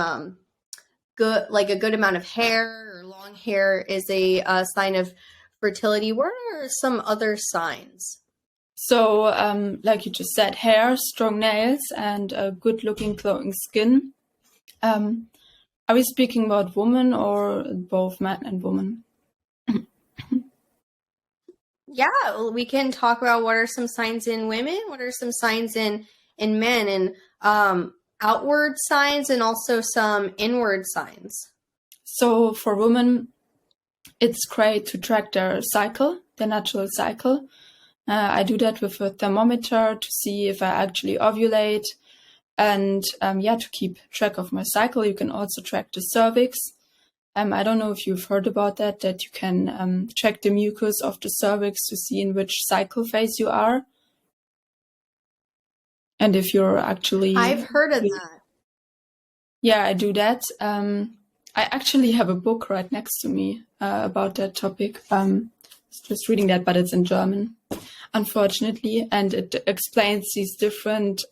good, like a good amount of hair or long hair is a sign of fertility. What are some other signs? So, like you just said, hair, strong nails, and a good-looking, glowing skin. Um, are we speaking about women or both men and women? Yeah, well, we can talk about what are some signs in women, what are some signs in men, and outward signs and also some inward signs. So, for women, it's great to track their cycle, their natural cycle. I do that with a thermometer to see if I actually ovulate, and to keep track of my cycle. You can also track the cervix. I don't know if you've heard about that you can check the mucus of the cervix to see in which cycle phase you are. And if you're actually, I've heard of that. yeah, I do that. I actually have a book right next to me about that topic. Just reading that, but it's in German, unfortunately, and it explains these different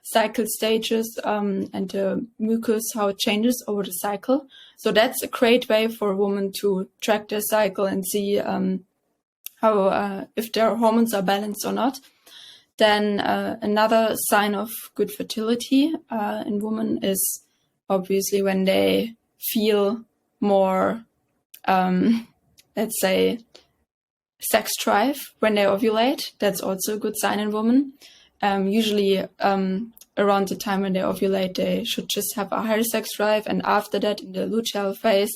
cycle stages and the mucus, how it changes over the cycle. So that's a great way for a woman to track their cycle and see how if their hormones are balanced or not. Then another sign of good fertility in women is obviously when they feel more, let's say, sex drive when they ovulate. That's also a good sign in women. Usually around the time when they ovulate, they should just have a higher sex drive. And after that, in the luteal phase,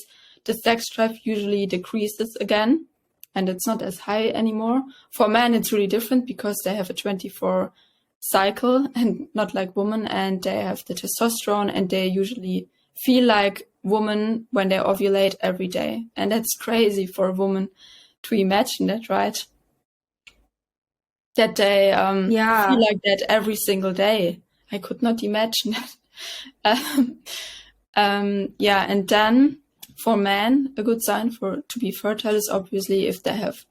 the sex drive usually decreases again. And it's not as high anymore. For men, it's really different because they have a 24 cycle and not like women. And they have the testosterone and they usually feel like women when they ovulate every day. And that's crazy for a woman to imagine that, right? That they feel Yeah. like that every single day. I could not imagine that. And then for men, a good sign for to be fertile is obviously if they have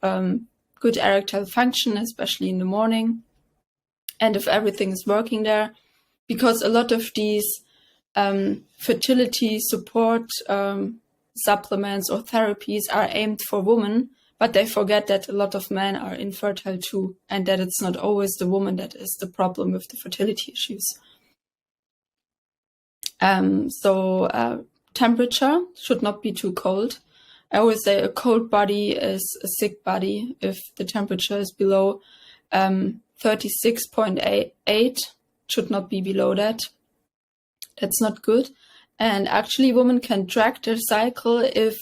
good erectile function, especially in the morning, and if everything is working there, because a lot of these fertility support supplements or therapies are aimed for women, but they forget that a lot of men are infertile too, and that it's not always the woman that is the problem with the fertility issues. Temperature should not be too cold. I always say a cold body is a sick body. If the temperature is below 36.8, should not be below that. That's not good. And actually, women can track their cycle if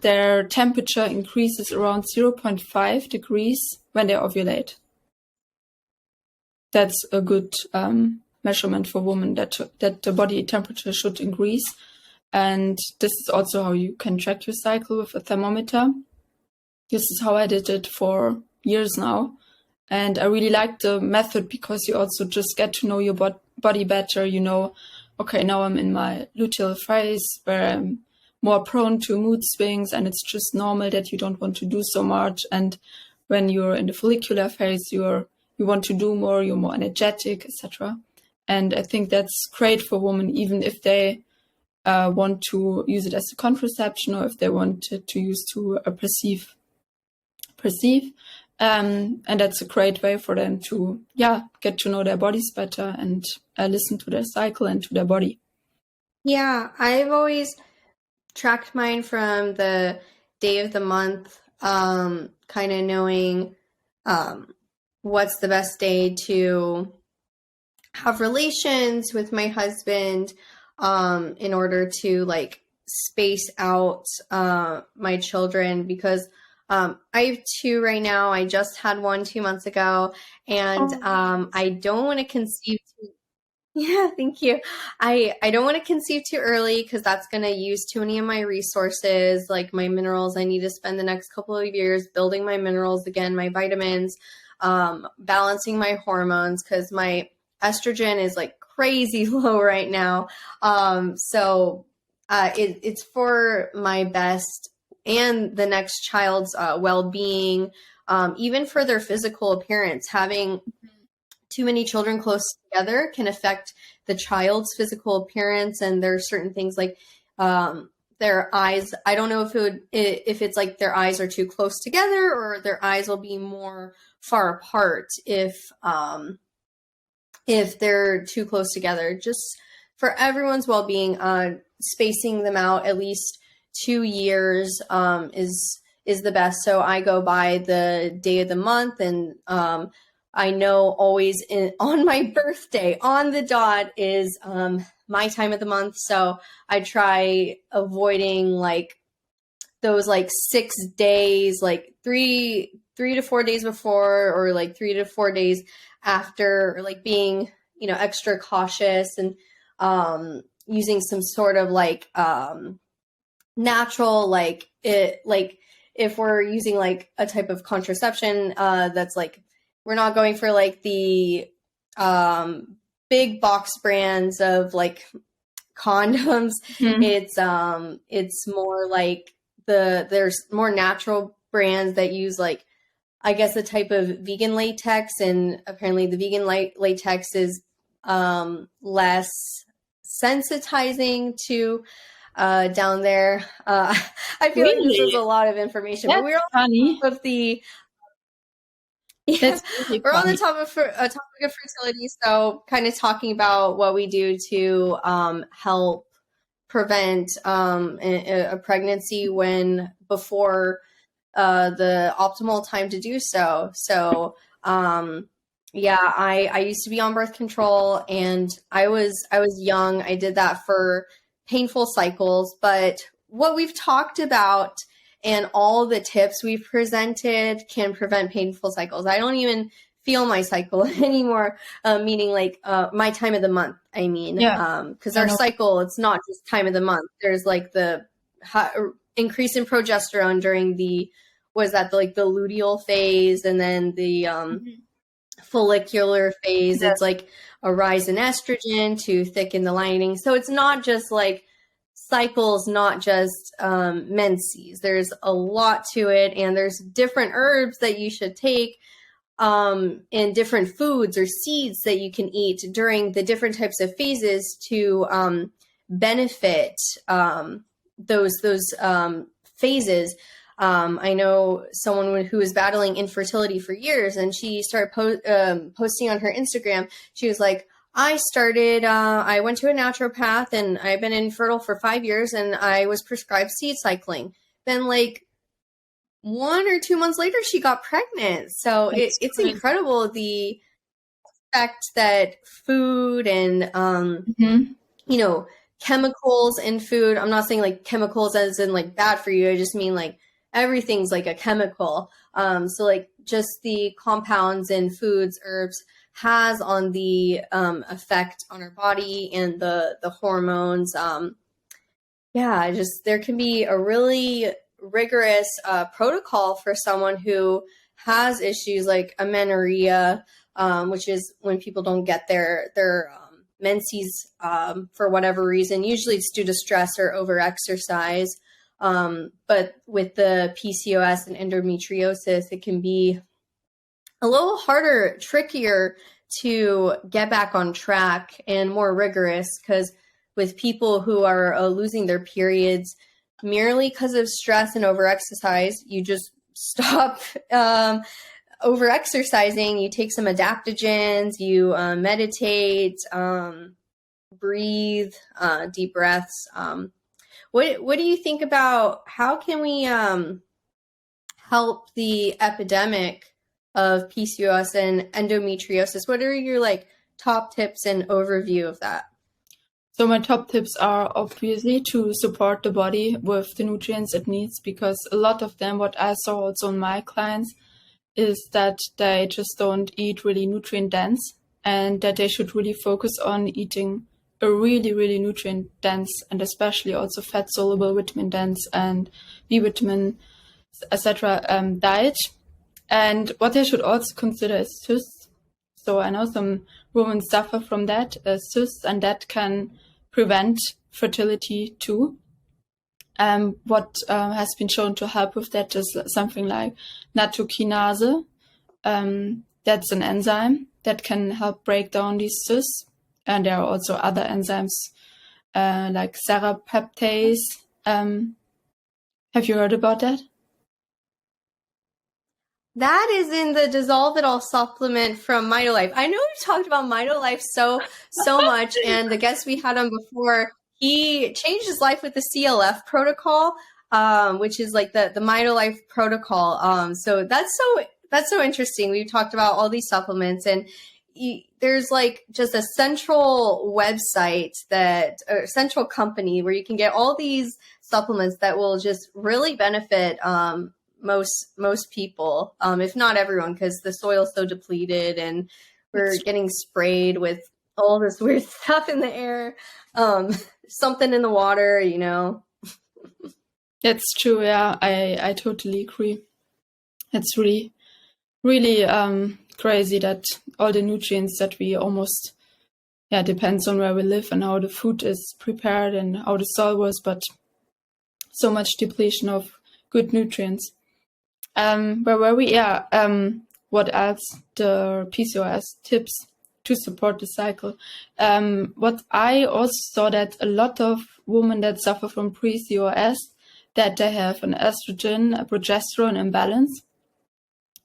their temperature increases around 0.5 degrees when they ovulate. That's a good measurement for women that the body temperature should increase. And this is also how you can track your cycle with a thermometer. This is how I did it for years now. And I really like the method because you also just get to know your body better. You know, okay, now I'm in my luteal phase where I'm more prone to mood swings and it's just normal that you don't want to do so much. And when you're in the follicular phase, you want to do more, you're more energetic, etc. And I think that's great for women, even if they want to use it as a contraception or if they want to use to perceive. And that's a great way for them to, get to know their bodies better and listen to their cycle and to their body. Yeah, I've always tracked mine from the day of the month, kind of knowing what's the best day to have relations with my husband, in order to like space out my children because I have two right now. I just had one 2 months ago, and I don't want to conceive. Yeah, thank you. I don't want to conceive too early because that's going to use too many of my resources, like my minerals. I need to spend the next couple of years building my minerals again, my vitamins, balancing my hormones because my estrogen is like crazy low right now. It's for my best and the next child's well-being, even for their physical appearance. Having too many children close together can affect the child's physical appearance, and there are certain things like their eyes. I don't know if it's like their eyes are too close together or their eyes will be more far apart if they're too close together. Just for everyone's well-being, spacing them out at least 2 years is the best. So I go by the day of the month, and I know always on my birthday, on the dot, is my time of the month. So I try avoiding like those like 6 days, like three to 4 days before, or like 3 to 4 days after, or like being, extra cautious and using some sort of like natural, like if we're using like a type of contraception that's like, we're not going for like the big box brands of like condoms. It's more like there's more natural brands that use like, I guess, a type of vegan latex, and apparently the vegan latex is less sensitizing to down there. I feel like this is a lot of information, That's but we're on funny. top of the That's really we're on the funny. top of a topic of fertility, so kind of talking about what we do to help prevent a pregnancy before the optimal time to do so. So yeah, I used to be on birth control, and I was young. I did that for painful cycles, but what we've talked about and all the tips we've presented can prevent painful cycles. I don't even feel my cycle anymore, meaning like my time of the month. I mean, because our cycle, it's not just time of the month. There's like the increase in progesterone during the luteal phase, and then the follicular phase. It's like a rise in estrogen to thicken the lining. So it's not just like cycles, not just menses. There's a lot to it, and there's different herbs that you should take, and different foods or seeds that you can eat during the different types of phases to benefit those phases. I know someone who was battling infertility for years, and she started posting on her Instagram. She was like, I went to a naturopath, and I've been infertile for 5 years, and I was prescribed seed cycling. Then like 1 or 2 months later, she got pregnant. So it's incredible the effect that food and, chemicals in food. I'm not saying like chemicals as in like bad for you. I just mean like everything's like a chemical. So like just the compounds in foods, herbs has on the effect on our body and the hormones. There can be a really rigorous protocol for someone who has issues like amenorrhea, which is when people don't get their menses for whatever reason. Usually it's due to stress or overexercise. But with the PCOS and endometriosis, it can be a little harder, trickier to get back on track and more rigorous, because with people who are losing their periods merely because of stress and overexercise, you just stop overexercising, you take some adaptogens, you meditate, breathe, deep breaths. What do you think about how can we help the epidemic of PCOS and endometriosis? What are your like top tips and overview of that? So my top tips are obviously to support the body with the nutrients it needs, because a lot of them, what I saw also in my clients, is that they just don't eat really nutrient dense, and that they should really focus on eating a really, really nutrient dense and especially also fat soluble, vitamin dense and B vitamin, etc. Diet. And what they should also consider is cysts. So I know some women suffer from that, cysts, and that can prevent fertility too. What has been shown to help with that is something like nattokinase. That's an enzyme that can help break down these cysts. And there are also other enzymes like serrapeptase. Have you heard about that? That is in the Dissolve It All supplement from MitoLife. I know we've talked about MitoLife so much, and the guest we had on before, he changed his life with the CLF protocol, which is like the MitoLife protocol. So that's so interesting. We've talked about all these supplements, and there's like just a central website or central company where you can get all these supplements that will just really benefit most people, if not everyone, because the soil's so depleted and we're getting sprayed with all this weird stuff in the air, something in the water, you know. That's true. Yeah, I totally agree. It's really, really crazy that all the nutrients that we almost, depends on where we live and how the food is prepared and how the soil was, but so much depletion of good nutrients. Where were we? What else? The PCOS tips to support the cycle. What I also saw that a lot of women that suffer from PCOS, that they have an estrogen, a progesterone imbalance,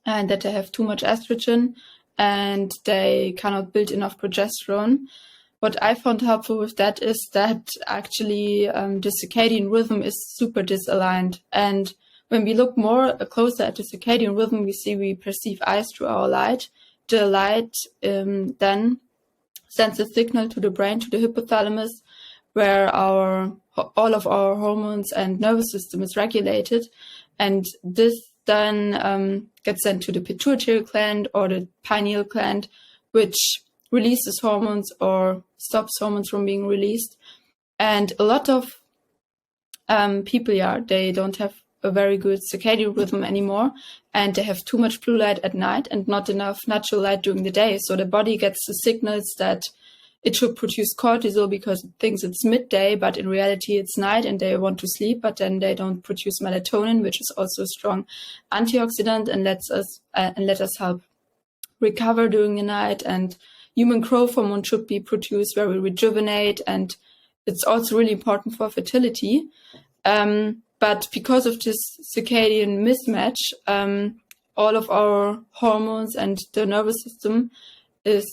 and that they have too much estrogen and they cannot build enough progesterone. What I found helpful with that is that actually the circadian rhythm is super disaligned. And when we look more closer at the circadian rhythm, we perceive eyes through our light. The light then sends a signal to the brain, to the hypothalamus, where all of our hormones and nervous system is regulated. And this then gets sent to the pituitary gland or the pineal gland, which releases hormones or stops hormones from being released. And a lot of people, they don't have a very good circadian rhythm anymore, and they have too much blue light at night and not enough natural light during the day. So the body gets the signals that it should produce cortisol because it thinks it's midday, but in reality it's night and they want to sleep, but then they don't produce melatonin, which is also a strong antioxidant and let us help recover during the night. And human growth hormone should be produced where we rejuvenate, and it's also really important for fertility. But because of this circadian mismatch, all of our hormones and the nervous system is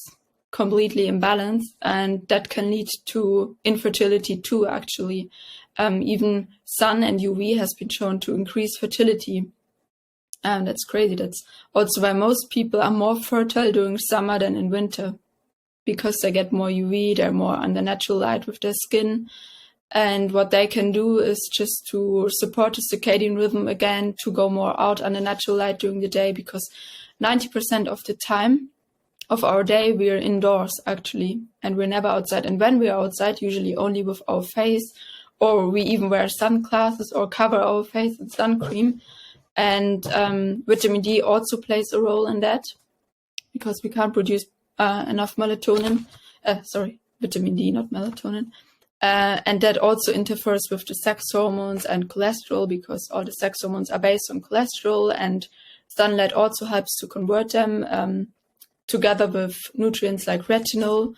completely imbalanced, and that can lead to infertility too, actually. Even sun and UV has been shown to increase fertility. That's crazy. That's also why most people are more fertile during summer than in winter, because they get more UV, they're more under natural light with their skin. And what they can do is just to support the circadian rhythm again, to go more out under natural light during the day, because 90% of the time of our day we are indoors actually, and we're never outside. And when we are outside, usually only with our face, or we even wear sunglasses or cover our face in sun cream. And vitamin D also plays a role in that, because we can't produce enough melatonin. Vitamin D, not melatonin. And that also interferes with the sex hormones and cholesterol, because all the sex hormones are based on cholesterol, and sunlight also helps to convert them together with nutrients like retinol.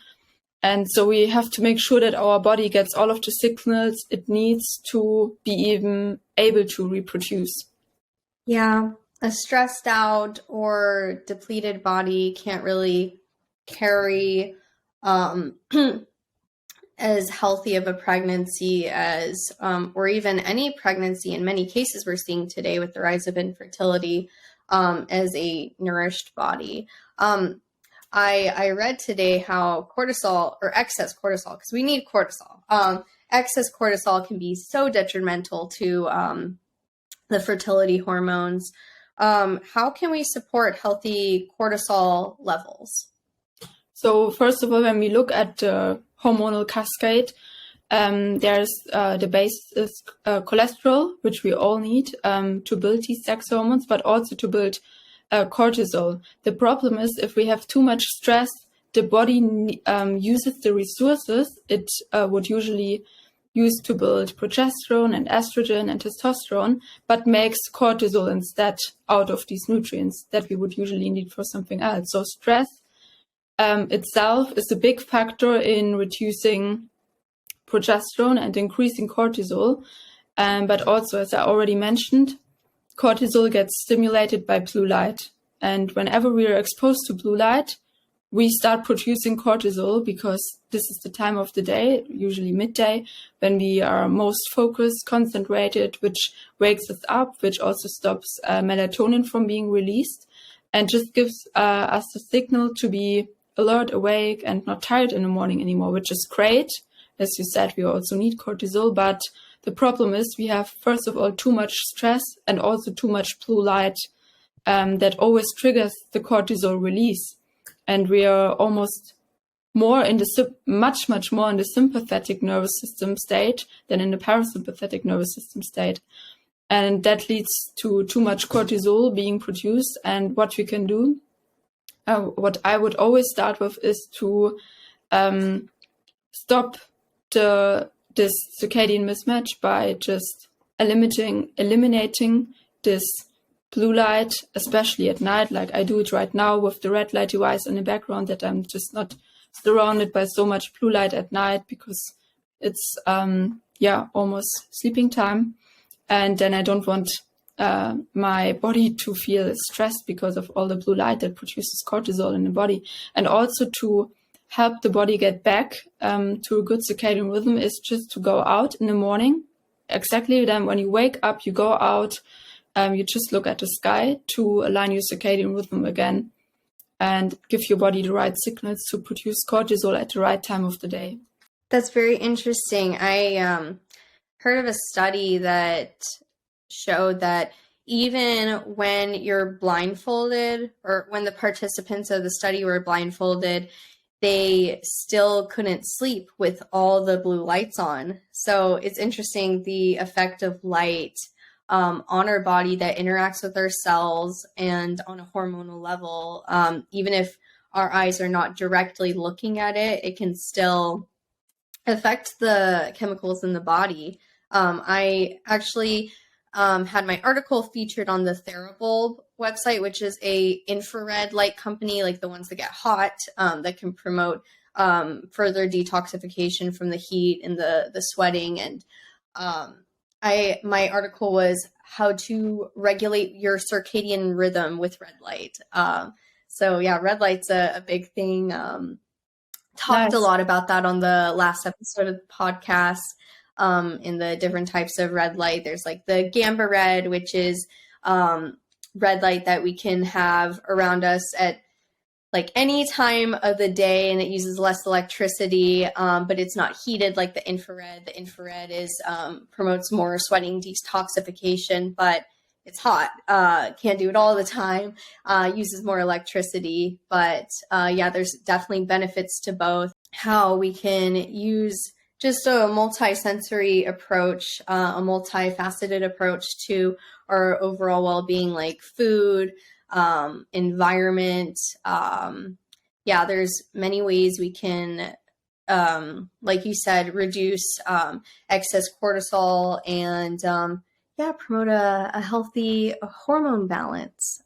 And so we have to make sure that our body gets all of the signals it needs to be even able to reproduce. Yeah, a stressed out or depleted body can't really carry as healthy of a pregnancy as, or even any pregnancy in many cases we're seeing today with the rise of infertility, as a nourished body. I read today how cortisol or excess cortisol, because we need cortisol, excess cortisol can be so detrimental to the fertility hormones. How can we support healthy cortisol levels? So first of all, when we look at the hormonal cascade, there's the base is cholesterol, which we all need to build these sex hormones, but also to build cortisol. The problem is if we have too much stress, the body uses the resources it would usually use to build progesterone and estrogen and testosterone, but makes cortisol instead out of these nutrients that we would usually need for something else. So stress itself is a big factor in reducing progesterone and increasing cortisol. But also, as I already mentioned, cortisol gets stimulated by blue light. And whenever we are exposed to blue light, we start producing cortisol because this is the time of the day, usually midday, when we are most focused, concentrated, which wakes us up, which also stops melatonin from being released and just gives us the signal to be alert, awake, and not tired in the morning anymore, which is great. As you said, we also need cortisol, but the problem is we have, first of all, too much stress and also too much blue light that always triggers the cortisol release. And we are almost more in the much more in the sympathetic nervous system state than in the parasympathetic nervous system state. And that leads to too much cortisol being produced. And what we can do, what I would always start with, is to stop this circadian mismatch by just eliminating this blue light, especially at night, like I do it right now with the red light device in the background, that I'm just not surrounded by so much blue light at night because it's almost sleeping time. And then I don't want my body to feel stressed because of all the blue light that produces cortisol in the body. And also to help the body get back to a good circadian rhythm is just to go out in the morning. Exactly then when you wake up, you go out, you just look at the sky to align your circadian rhythm again and give your body the right signals to produce cortisol at the right time of the day. That's very interesting. I heard of a study that showed that even when you're blindfolded, or when the participants of the study were blindfolded, they still couldn't sleep with all the blue lights on. So it's interesting the effect of light on our body that interacts with our cells and on a hormonal level. Even if our eyes are not directly looking at it, it can still affect the chemicals in the body. I actually had my article featured on the TheraBulb website, which is a infrared light company, like the ones that get hot, that can promote further detoxification from the heat and the sweating. And my article was how to regulate your circadian rhythm with red light. So yeah, red light's a big thing. Talked Nice. a lot about that on the last episode of the podcast. In the different types of red light, there's like the gamma red, which is red light that we can have around us at like any time of the day, and it uses less electricity, but it's not heated like the infrared. The infrared is promotes more sweating detoxification, but it's hot. Can't do it all the time. Uses more electricity, but there's definitely benefits to both. How we can use just a multi-sensory approach, a multifaceted approach to our overall well-being, like food, environment. There's many ways we can, like you said, reduce excess cortisol and promote a healthy hormone balance.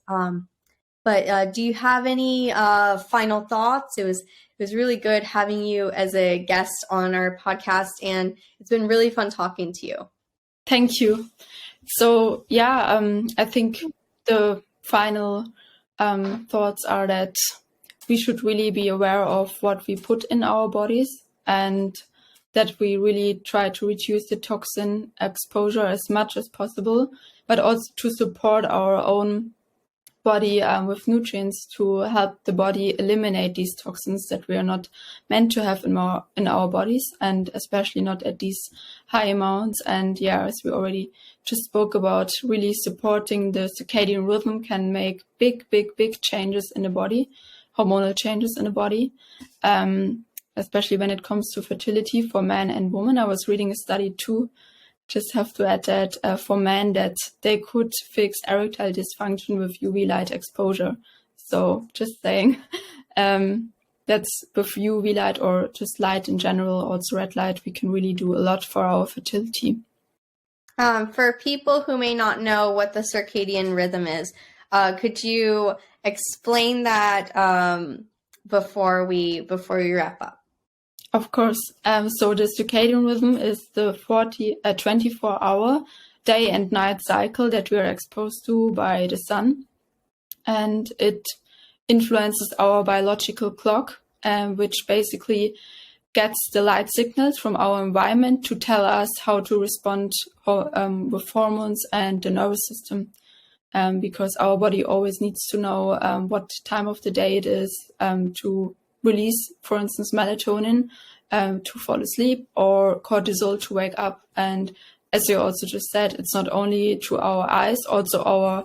But do you have any final thoughts? It was really good having you as a guest on our podcast, and it's been really fun talking to you. Thank you. So I think the final thoughts are that we should really be aware of what we put in our bodies, and that we really try to reduce the toxin exposure as much as possible, but also to support our own body with nutrients to help the body eliminate these toxins that we are not meant to have in our bodies, and especially not at these high amounts. And yeah, as we already just spoke about, really supporting the circadian rhythm can make big changes in the body, hormonal changes in the body, especially when it comes to fertility for men and women. I was reading a study too, just have to add that for men, that they could fix erectile dysfunction with UV light exposure. So just saying, that's with UV light or just light in general, also red light, we can really do a lot for our fertility. For people who may not know what the circadian rhythm is, could you explain that before we wrap up? Of course. So the circadian rhythm is the 24-hour day and night cycle that we are exposed to by the sun. And it influences our biological clock, which basically gets the light signals from our environment to tell us how to respond with hormones and the nervous system. Because our body always needs to know what time of the day it is to release, for instance, melatonin to fall asleep, or cortisol to wake up. And as you also just said, it's not only through our eyes, also our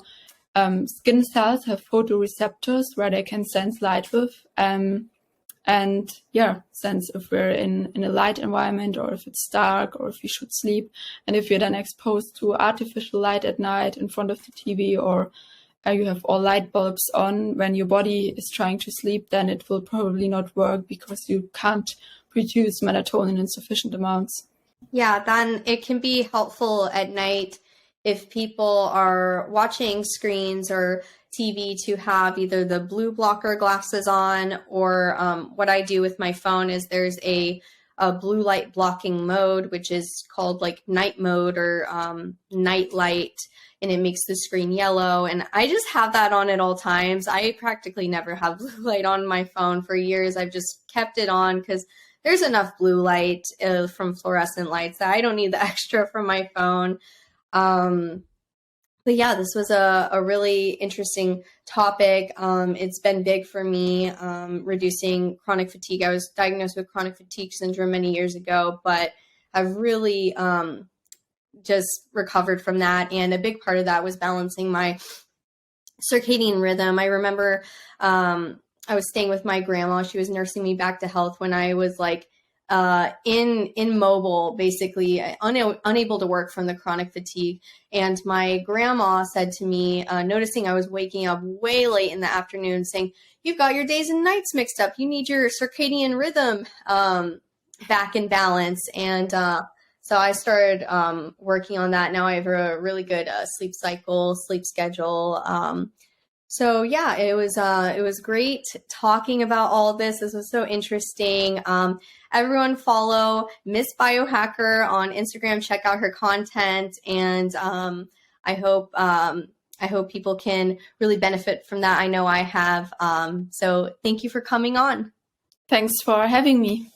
skin cells have photoreceptors where they can sense light with. And yeah, sense if we're in a light environment, or if it's dark, or if we should sleep. And if you're then exposed to artificial light at night in front of the TV, or you have all light bulbs on when your body is trying to sleep, then it will probably not work because you can't produce melatonin in sufficient amounts. Yeah, then it can be helpful at night if people are watching screens or TV to have either the blue blocker glasses on, or what I do with my phone is there's a blue light blocking mode, which is called like night mode or night light, and it makes the screen yellow. And I just have that on at all times. I practically never have blue light on my phone for years. I've just kept it on because there's enough blue light from fluorescent lights that I don't need the extra from my phone. But yeah, this was a really interesting topic. It's been big for me, reducing chronic fatigue. I was diagnosed with chronic fatigue syndrome many years ago, but I've really just recovered from that. And a big part of that was balancing my circadian rhythm. I remember I was staying with my grandma. She was nursing me back to health when I was like immobile, basically unable to work from the chronic fatigue. And my grandma said to me, noticing I was waking up way late in the afternoon, saying, "You've got your days and nights mixed up. You need your circadian rhythm back in balance." And so I started working on that. Now I have a really good sleep cycle, sleep schedule. So yeah, it was great talking about all of this. This was so interesting. Everyone follow Missbiohacker on Instagram. Check out her content, and I hope people can really benefit from that. I know I have. So thank you for coming on. Thanks for having me.